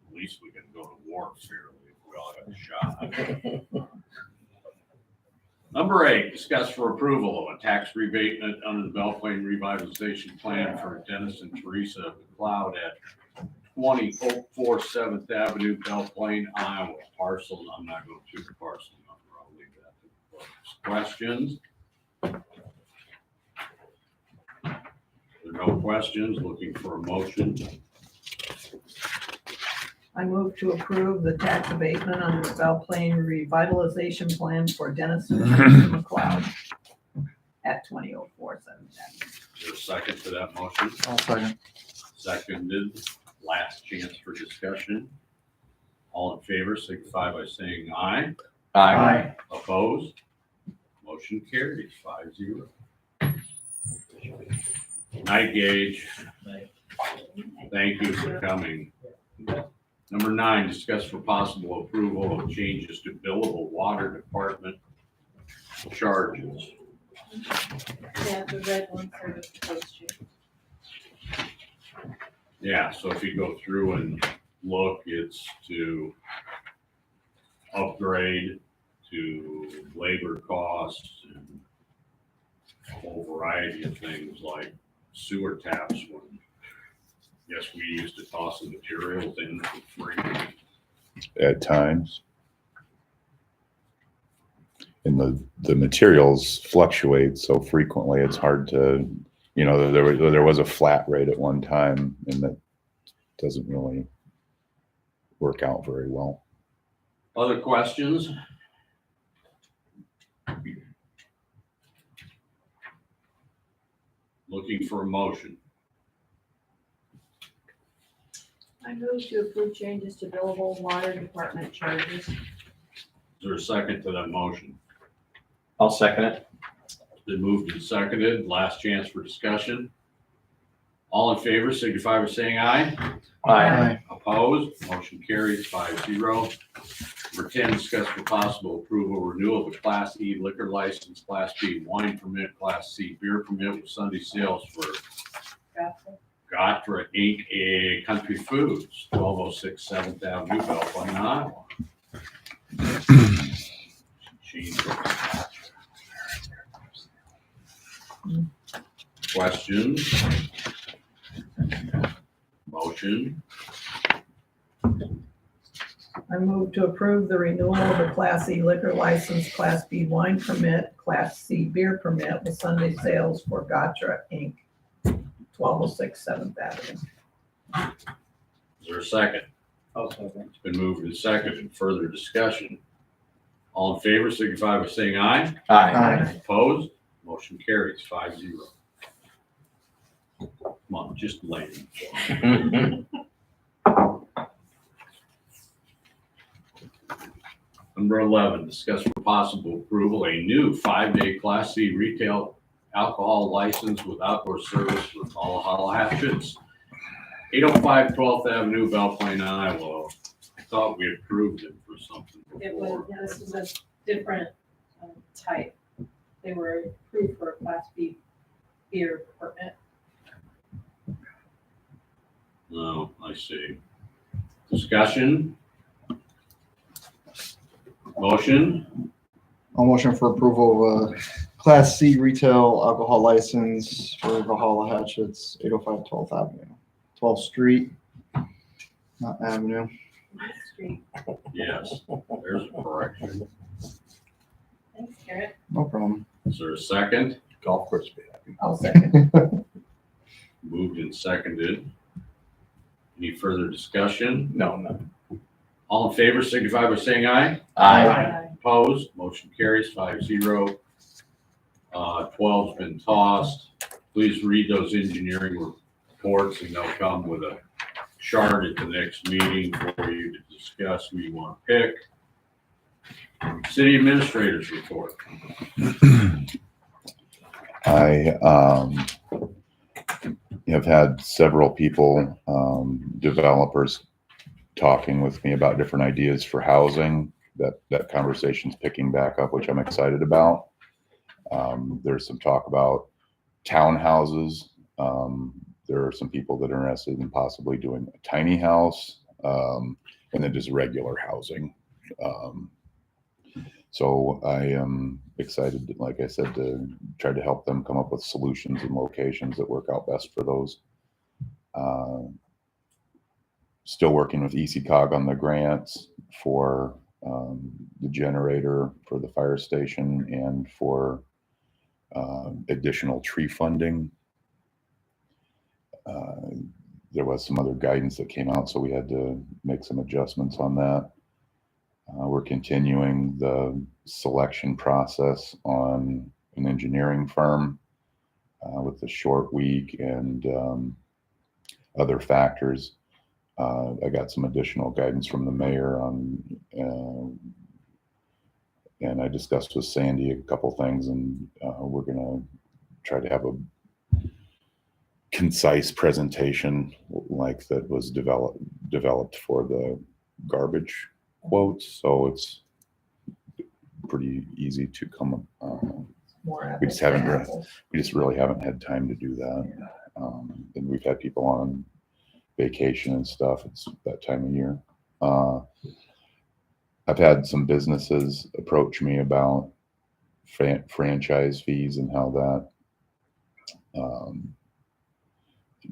At least we can go to war fairly if we all have a shot. Number 8, discuss for approval of a tax rebatement under the Belle Plaine revitalization plan for Dennis and Teresa McLeod at 2004 7th Avenue, Belle Plaine, Iowa. Parcel, I'm not going to the parcel number. I'll leave that to the folks. Questions? If there are no questions, looking for a motion. I move to approve the tax abatement under the Belle Plaine revitalization plan for Dennis and Teresa McLeod at 2004 7th Avenue. Is there a second to that motion? I'll second. Seconded. Last chance for discussion. All in favor, signify by saying aye. Aye. Opposed? Motion carries 5-0. Night, Gage. Thank you for coming. Number 9, discuss for possible approval of changes to billable water department charges. Yeah, the red ones are the post you. Yeah, so if you go through and look, it's to upgrade, to labor costs, and a whole variety of things like sewer taps when, yes, we used to toss the materials in for free. At times. and the materials fluctuate so frequently, it's hard to, you know, there was a flat rate at one time, and that doesn't really work out very well. Other questions? Looking for a motion. I move to approve changes to billable water department charges. Is there a second to that motion? I'll second it. Been moved and seconded. Last chance for discussion. All in favor, signify by saying aye. Aye. Opposed? Motion carries 5-0. Number 10, discuss for possible approval renewal of a Class E liquor license, Class B wine permit, Class C beer permit with Sunday sales for Gatra Inc., Country Foods, 1206 7th Avenue, Belle Plaine, Iowa. Questions? Motion? I move to approve the renewal of the Class E liquor license, Class B wine permit, Class C beer permit with Sunday sales for Gatra Inc., 1206 7th Avenue. Is there a second? I'll second. It's been moved and seconded. Further discussion? All in favor, signify by saying aye. Aye. Opposed? Motion carries 5-0. Come on, just lane. Number 11, discuss for possible approval, a new 5-day Class C retail alcohol license with outdoor service for Valhalla Hatchets, 805 12th Avenue, Belle Plaine, Iowa. I thought we approved it for something It before. was, this is a different type. They were approved for a Class B beer permit. Oh, I see. Discussion? Motion? I'll motion for approval of a Class C retail alcohol license for Valhalla Hatchets, 805 12th Avenue, 12th Street, not Avenue. Street. Yes, there's a correction. Thanks, Garrett. No problem. Is there a second? Golf course. I'll second. Moved and seconded. Any further discussion? No, no. All in favor, signify by saying aye. Aye. Opposed, motion carries 5-0. 12's been tossed. Please read those engineering reports, and they'll come with a chart at the next meeting for you to discuss who you want to pick. City administrators report. I have had several people, developers, talking with me about different ideas for housing. That conversation's picking back up, which I'm excited about. There's some talk about townhouses. There are some people that are interested in possibly doing a tiny house, and then just regular housing. So I am excited, like I said, to try to help them come up with solutions and locations that work out best for those. Still working with ECOG on the grants for the generator for the fire station and for additional tree funding. There was some other guidance that came out, so we had to make some adjustments on that. We're continuing the selection process on an engineering firm with the short week and other factors. I got some additional guidance from the mayor on, and I discussed with Sandy a couple things, and we're gonna try to have a concise presentation like that was developed for the garbage quotes, so it's pretty easy to come. More We just apples to haven't apples. We just really haven't had time to do that. And we've had people on vacation and stuff. It's that time of year. I've had some businesses approach me about franchise fees and how that,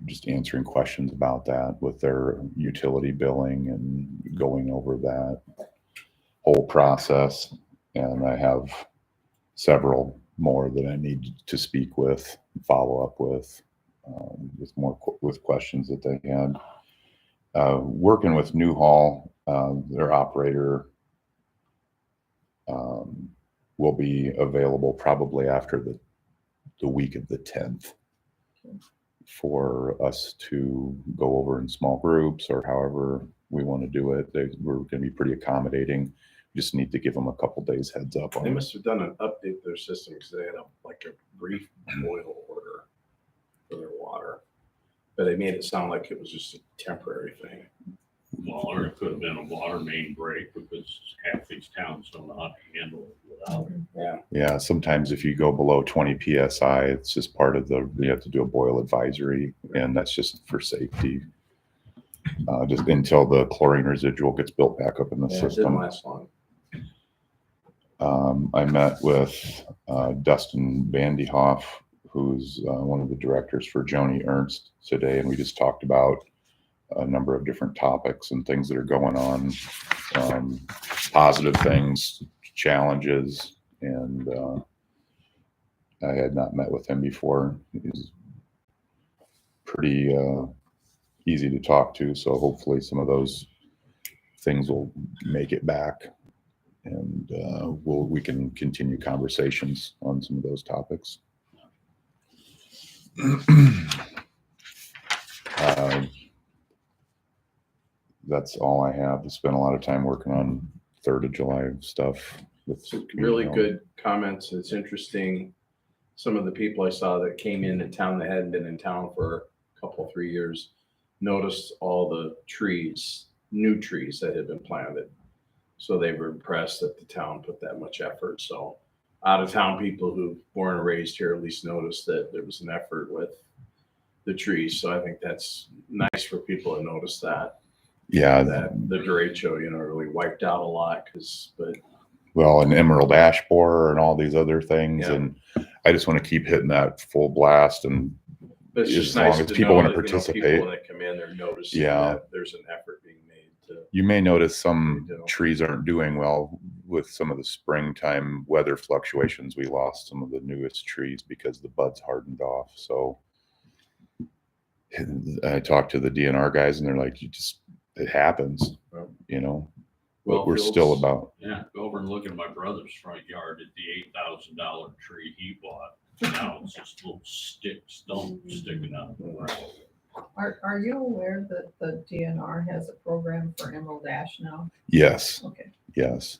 just answering questions about that with their utility billing and going over that whole process. And I have several more that I need to speak with, follow up with with questions that they had. Working with Newhall, their operator will be available probably after the week of the 10th for us to go over in small groups or however we want to do it. We're going to be pretty accommodating. Just need to give them a couple days heads up on They it. must have done an update to their system because they had a brief boil order for their water. But they made it sound like it was just a temporary thing. Well, or it could have been a water main break because half these towns don't know how to handle it without it. Yeah. Yeah, sometimes if you go below 20 PSI, it's just part of you have to do a boil advisory, and that's just for safety. Just until the chlorine residual gets built back up in the Yeah, it didn't system. last long. I met with Dustin Vandehoff, who's one of the directors for Joni Ernst today, and we just talked about a number of different topics and things that are going on, positive things, challenges, and I had not met with him before. He's pretty easy to talk to, so hopefully some of those things will make it back, and we can continue conversations on some of those topics. That's all I have. I spent a lot of time working on 3rd of July stuff. With Really you know, good comments. It's interesting. Some of the people I saw that came into town that hadn't been in town for a couple, 3 years, noticed all the trees, new trees that had been planted. So they were impressed that the town put that much effort. So out of town people who born and raised here at least noticed that there was an effort with the trees. So I think that's nice for people to notice that. Yeah, That the derecho, really wiped out a lot well, and emerald ash borer and all these other things, Yeah. and I just want to keep hitting that full blast. And but it's As just long nice as to people know wanna that, participate. people that come in, they're noticing Yeah. that there's an effort being made to. you may notice some They do. trees aren't doing well with some of the springtime weather fluctuations. We lost some of the newest trees because the buds hardened off. So I talked to the DNR guys, and they're like, it happens, but we're still about. Yeah, go over and look at my brother's front yard at the $8,000 tree he bought. Now it's just little stumps sticking out. Are you aware that the DNR has a program for emerald ash now? Yes. Okay. Yes.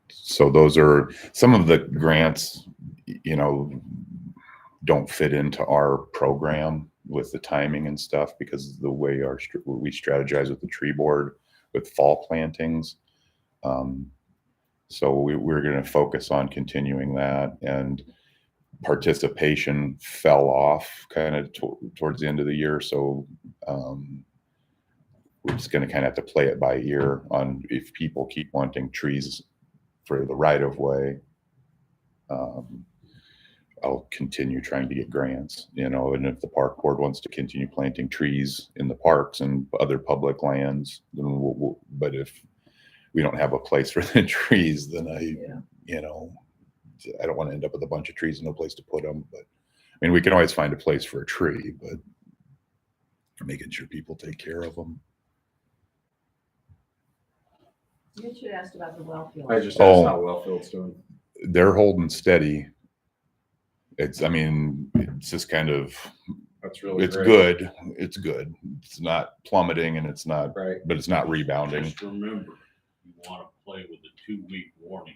So those are some of the grants, don't fit into our program with the timing and stuff because of the way we strategize with the tree board with fall plantings. So we're going to focus on continuing that, and participation fell off kind of towards the end of the year. So we're just going to kind of have to play it by ear on if people keep wanting trees for the right of way. I'll continue trying to get grants, and if the park board wants to continue planting trees in the parks and other public lands, then but if we don't have a place for the trees, then I don't want to end up with a bunch of trees and no place to put them. But I mean, we can always find a place for a tree, but making sure people take care of them. You should ask about the well field. I just asked how Wellfield's doing. They're holding steady. It's just kind of, That's really it's great. good. It's good. It's not plummeting, and it's not, Right. but it's not rebounding. Just remember, you want to play with a 2-week warning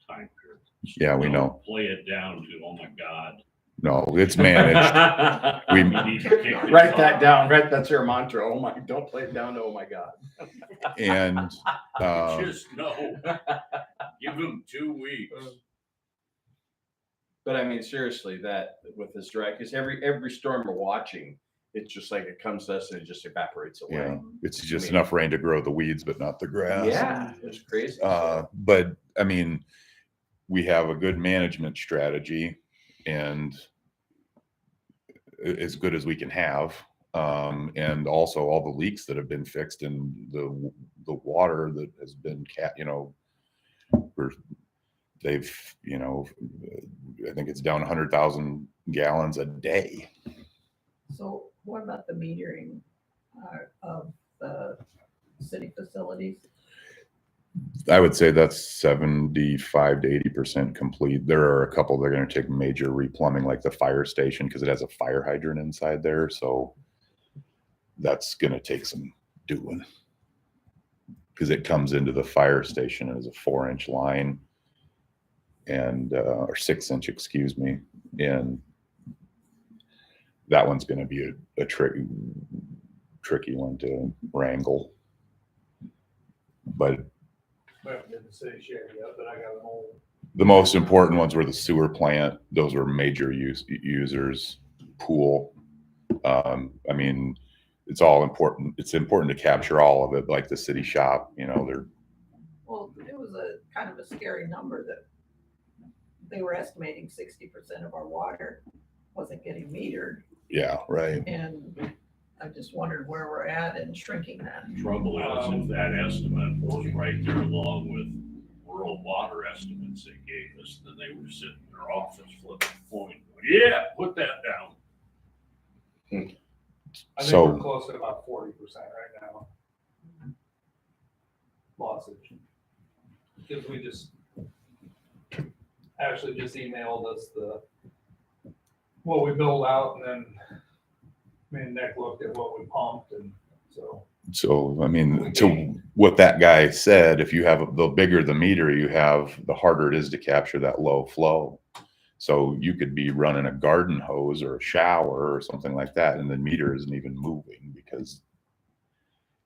time period. Yeah, we Don't know. Play it down to, oh my God. No, it's managed. We need to kick this Write that off. down. That's your mantra. Don't play it down to, oh my God. And Just know, give them 2 weeks. But I mean, seriously, that with this dry, because every storm we're watching, it's just like it comes to us and it just evaporates away. yeah, it's just I mean- enough rain to grow the weeds, but not the grass. Yeah, it's crazy. But I mean, we have a good management strategy, and as good as we can have. And also all the leaks that have been fixed and the water that has been they've, I think it's down 100,000 gallons a day. So what about the metering of the city facilities? I would say that's 75 to 80% complete. There are a couple that are going to take major replumbing, like the fire station, because it has a fire hydrant inside there. So that's going to take some doing, because it comes into the fire station as a 4-inch line and or 6-inch, excuse me. And that one's going to be a tricky one to wrangle. But the most important ones were the sewer plant. Those were major users. Pool. I mean, it's all important. It's important to capture all of it, like the city shop. They're. Well, it was a kind of a scary number that they were estimating 60% of our water wasn't getting metered, Yeah, right. and I just wondered where we're at in shrinking that. Trouble is, if that estimate was right there along with rural water estimates they gave us, then they were sitting in their office flipping a coin. Yeah, put that down. I think So we're close to about 40% right now. Lossage. Because we just actually just emailed us what we billed out, and then me and Nick looked at what we pumped, and so. I mean, to what that guy said, if you have the bigger the meter you have, the harder it is to capture that low flow. So you could be running a garden hose or a shower or something like that, and the meter isn't even moving because,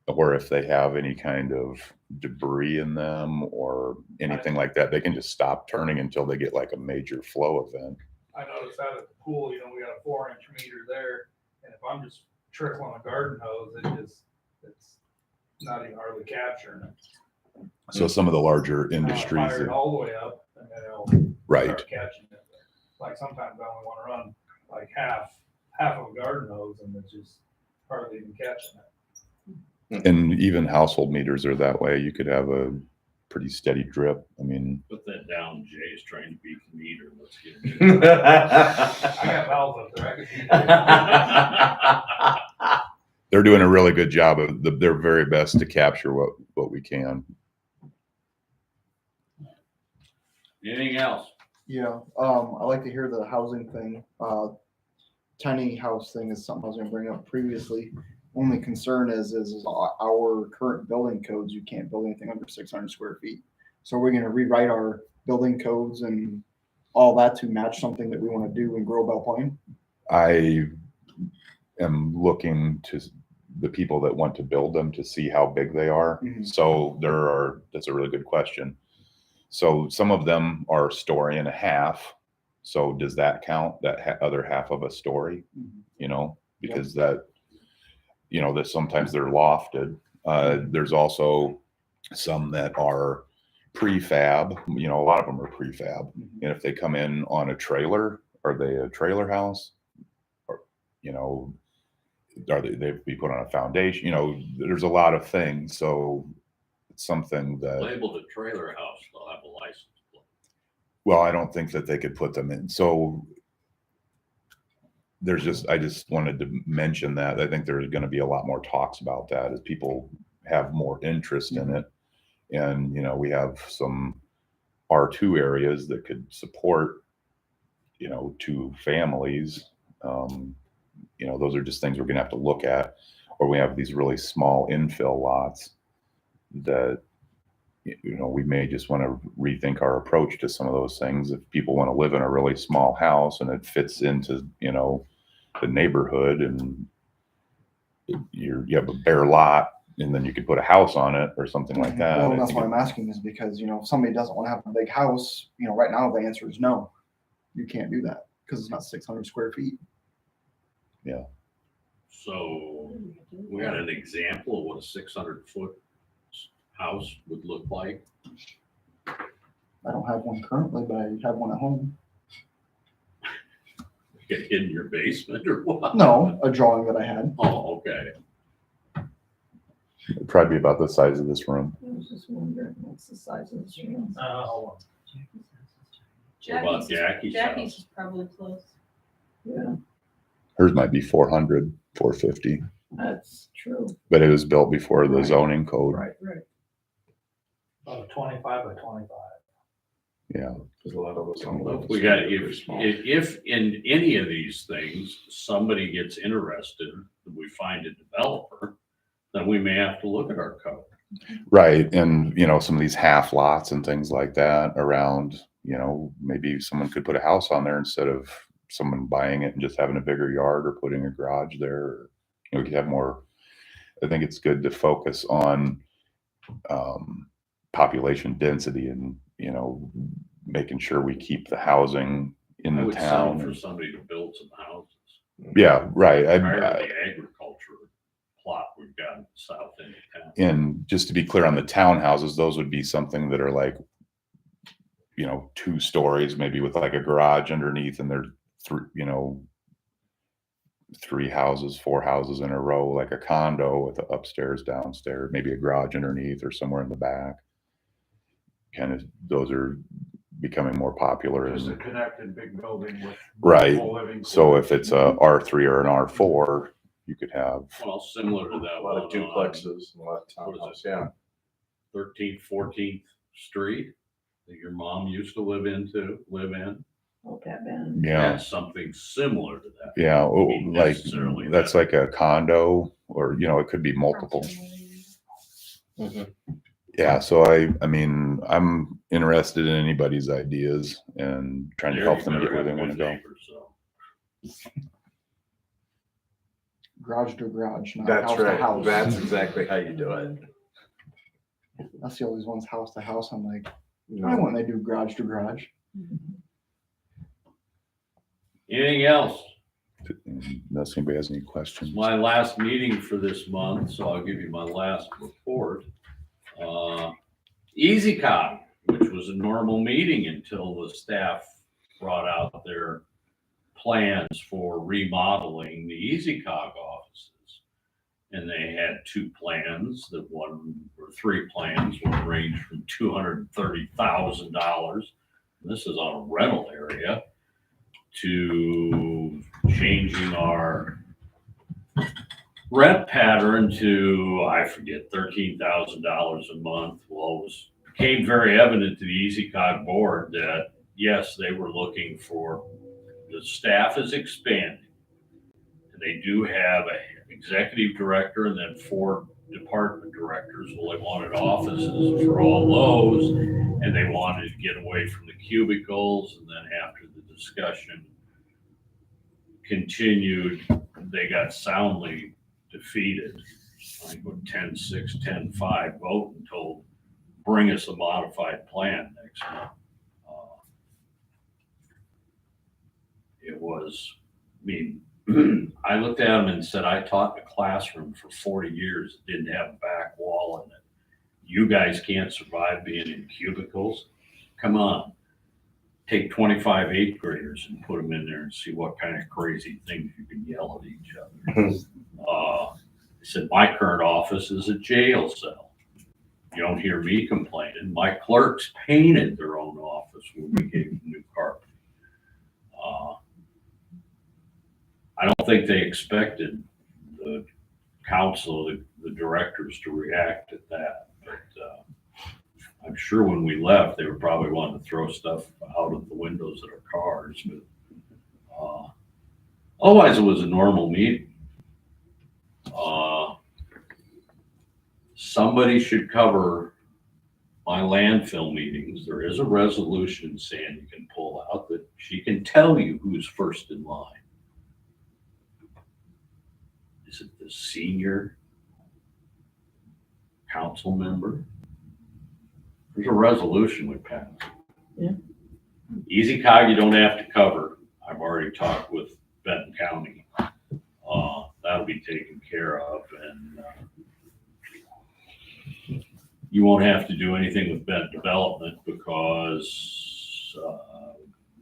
or if they have any kind of debris in them or anything like that, they can just stop turning until they get like a major flow event. I noticed out at the pool, we got a 4-inch meter there, and if I'm just trickling a garden hose, it's not even hardly capturing it. So some of the larger industries, Fire it all the way up, and then it'll right? start catching it. Like sometimes I only want to run like half of a garden hose, and it's just hardly even catching it. And even household meters are that way. You could have a pretty steady drip. I mean, Put that down. Jay's trying to beat the meter. Let's get it. I got valves up there. I could beat it. they're doing a really good job of their very best to capture what we can. Anything else? Yeah, I like to hear the housing thing. Tiny house thing is something I was gonna bring up previously. Only concern is our current building codes, you can't build anything under 600 square feet. So we're gonna rewrite our building codes and all that to match something that we wanna do in Grove Belle Plaine. I am looking to the people that want to build them to see how big they are. Mhm. So that's a really good question. So some of them are a story and a half. So does that count, that other half of a story? Because that sometimes they're lofted. There's also some that are prefab. A lot of them are prefab. Mhm. And if they come in on a trailer, are they a trailer house? Or, are they be put on a foundation? There's a lot of things. So it's something that, Labeled a trailer house, they'll have a license plate. well, I don't think that they could put them in. So I just wanted to mention that. I think there's going to be a lot more talks about that as people have more interest in it. And, we have some R2 areas that could support, 2 families. Those are just things we're going to have to look at. Or we have these really small infill lots that, we may just want to rethink our approach to some of those things. If people want to live in a really small house and it fits into, the neighborhood, and you have a bare lot, and then you could put a house on it or something like that. Well, I that's think why I'm asking, is because, if somebody doesn't want to have a big house, right now the answer is no. You can't do that because it's not 600 square feet. So we got an example of what a 600-foot house would look like. I don't have one currently, but I have one at home. get hid in your basement or what? No, a drawing that I had. Oh, okay. It'd probably be about the size of this room. I was just wondering, what's the size of the stream? What about Jackie's Jackie's house? is probably close. Yeah, Hers might be 400, 450, that's true. but it was built before the Right. zoning code. Right, right. 25 by 25. Yeah. There's a lot of us on the. We got, if in any of these things, somebody gets interested, we find a developer, then we may have to look at our code. Right. And, you know, some of these half lots and things like that around, you know, maybe someone could put a house on there instead of someone buying it and just having a bigger yard or putting a garage there. Or, you know, we could have more. I think it's good to focus on population density and, you know, making sure we keep the housing in I the would sell for town. somebody to build some houses. Yeah, right. Prior to the agriculture plot we've got in the south end of town. And just to be clear on the townhouses, those would be something that are like, you know, 2 stories, maybe with like a garage underneath, and they're 3, you know, 3 houses, 4 houses in a row, like a condo with a upstairs, downstairs, maybe a garage underneath or somewhere in the back. Kind of, those are becoming more popular. Just a And, connected big building with. Right. multiple living so if it's a R3 or an R4, you could have, Well, similar to that A lot of one on duplexes, and a lot of What is townhouse, yeah. 13th, 14th Street that your mom used to live in. Oh, that bad. yeah, That's something similar to that. yeah, oh, Mean like necessarily that's that. like a condo, or, you know, it could be multiple. Yeah, so I mean, I'm interested in anybody's ideas and trying to There, help you them better get where they have want to good go. neighbors, so. Garage to garage, not That's house to right. house. That's exactly how you do it. I see all these ones house to house. I'm like, You why know, wouldn't they do garage to garage? Anything else? Unless anybody has any It's questions. my last meeting for this month, so I'll give you my last report. EasyCog, which was a normal meeting until the staff brought out their plans for remodeling the EasyCog offices. And they had 2 plans, that one or 3 plans, one ranged from $230,000. This is on a rental area, to changing our rent pattern to, I forget, $13,000 a month. Well, it became very evident to the EasyCog board that, yes, they were looking for, the staff is expanding. And they do have a executive director and then 4 department directors. Well, they wanted offices for all those, and they wanted to get away from the cubicles. And then after the discussion continued, they got soundly defeated. I think with 10-6, 10-5 vote and told, bring us a modified plan next month. It was, I mean, I looked at them and said, I taught in a classroom for 40 years, that didn't have a back wall in it. You guys can't survive being in cubicles? Come on. Take 25 8th graders and put them in there and see what kind of crazy things you can yell at each other. I said, my current office is a jail cell. You don't hear me complaining. My clerks painted their own office when we gave them new carpet. I don't think they expected the council, the directors to react at that. But I'm sure when we left, they were probably wanting to throw stuff out of the windows of their cars. But otherwise, it was a normal meeting. Somebody should cover my landfill meetings. There is a resolution Sandy can pull out that she can tell you who's first in line. Is it the senior council member? There's a resolution we passed. Yeah. EasyCog you don't have to cover. I've already talked with Benton County. That'll be taken care of, and you won't have to do anything with Benton Development because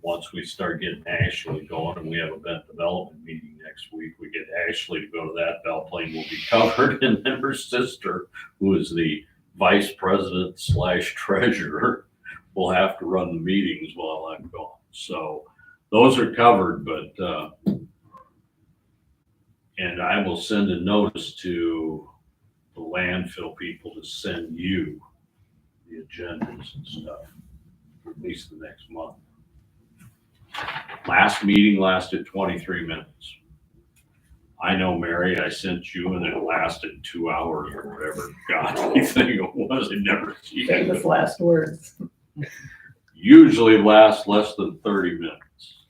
once we start getting Ashley going, and we have a event development meeting next week, we get Ashley to go to that, Belle Plaine will be covered, and then her sister, who is the vice president / treasurer, will have to run the meetings while I'm gone. So those are covered, but, and I will send a notice to the landfill people to send you the agendas and stuff for at least the next month. Last meeting lasted 23 minutes. I know, Mary, I sent you and it lasted 2 hours or whatever godly thing it was. I never seen Famous it. last words. Usually lasts less than 30 minutes.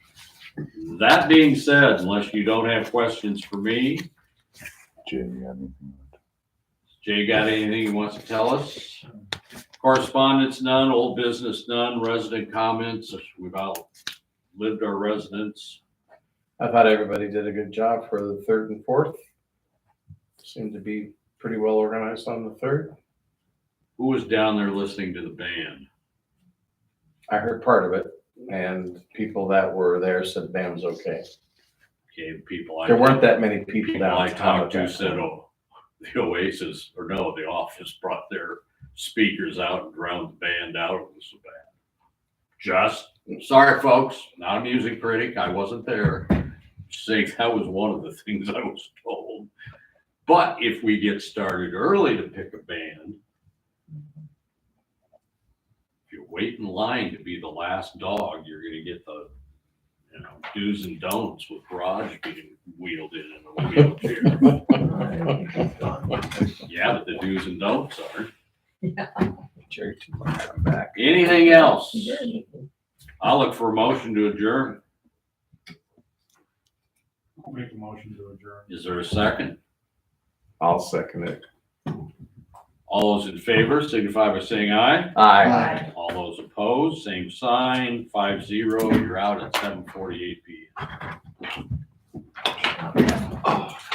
That being said, unless you don't have questions for me, Jay, you got anything? Jay got anything he wants to tell us? Correspondence, none. Old business, none. Resident comments, we've outlived our residents. I thought everybody did a good job for the 3rd and 4th. Seemed to be pretty well organized on the 3rd. Who was down there listening to the band? I heard part of it, and people that were there said the band was okay. Okay, people There weren't that many people people I downtown. talked to said, oh, the Oasis, or no, the Office brought their speakers out and drowned the band out. It was so bad. Just, sorry, folks, not a music critic. I wasn't there. Saying that was one of the things I was told. But if we get started early to pick a band, if you wait in line to be the last dog, you're gonna get the, do's and don'ts with Raj being wheeled in a wheelchair. Yeah, but the do's and don'ts are. Jerry, come back. Anything else? I'll look for a motion to adjourn. I'll make a motion to adjourn. Is there a second? I'll second it. All those in favor signify by saying aye. Aye. All those opposed, same sign, 5-0. You're out at 7:48 p.m.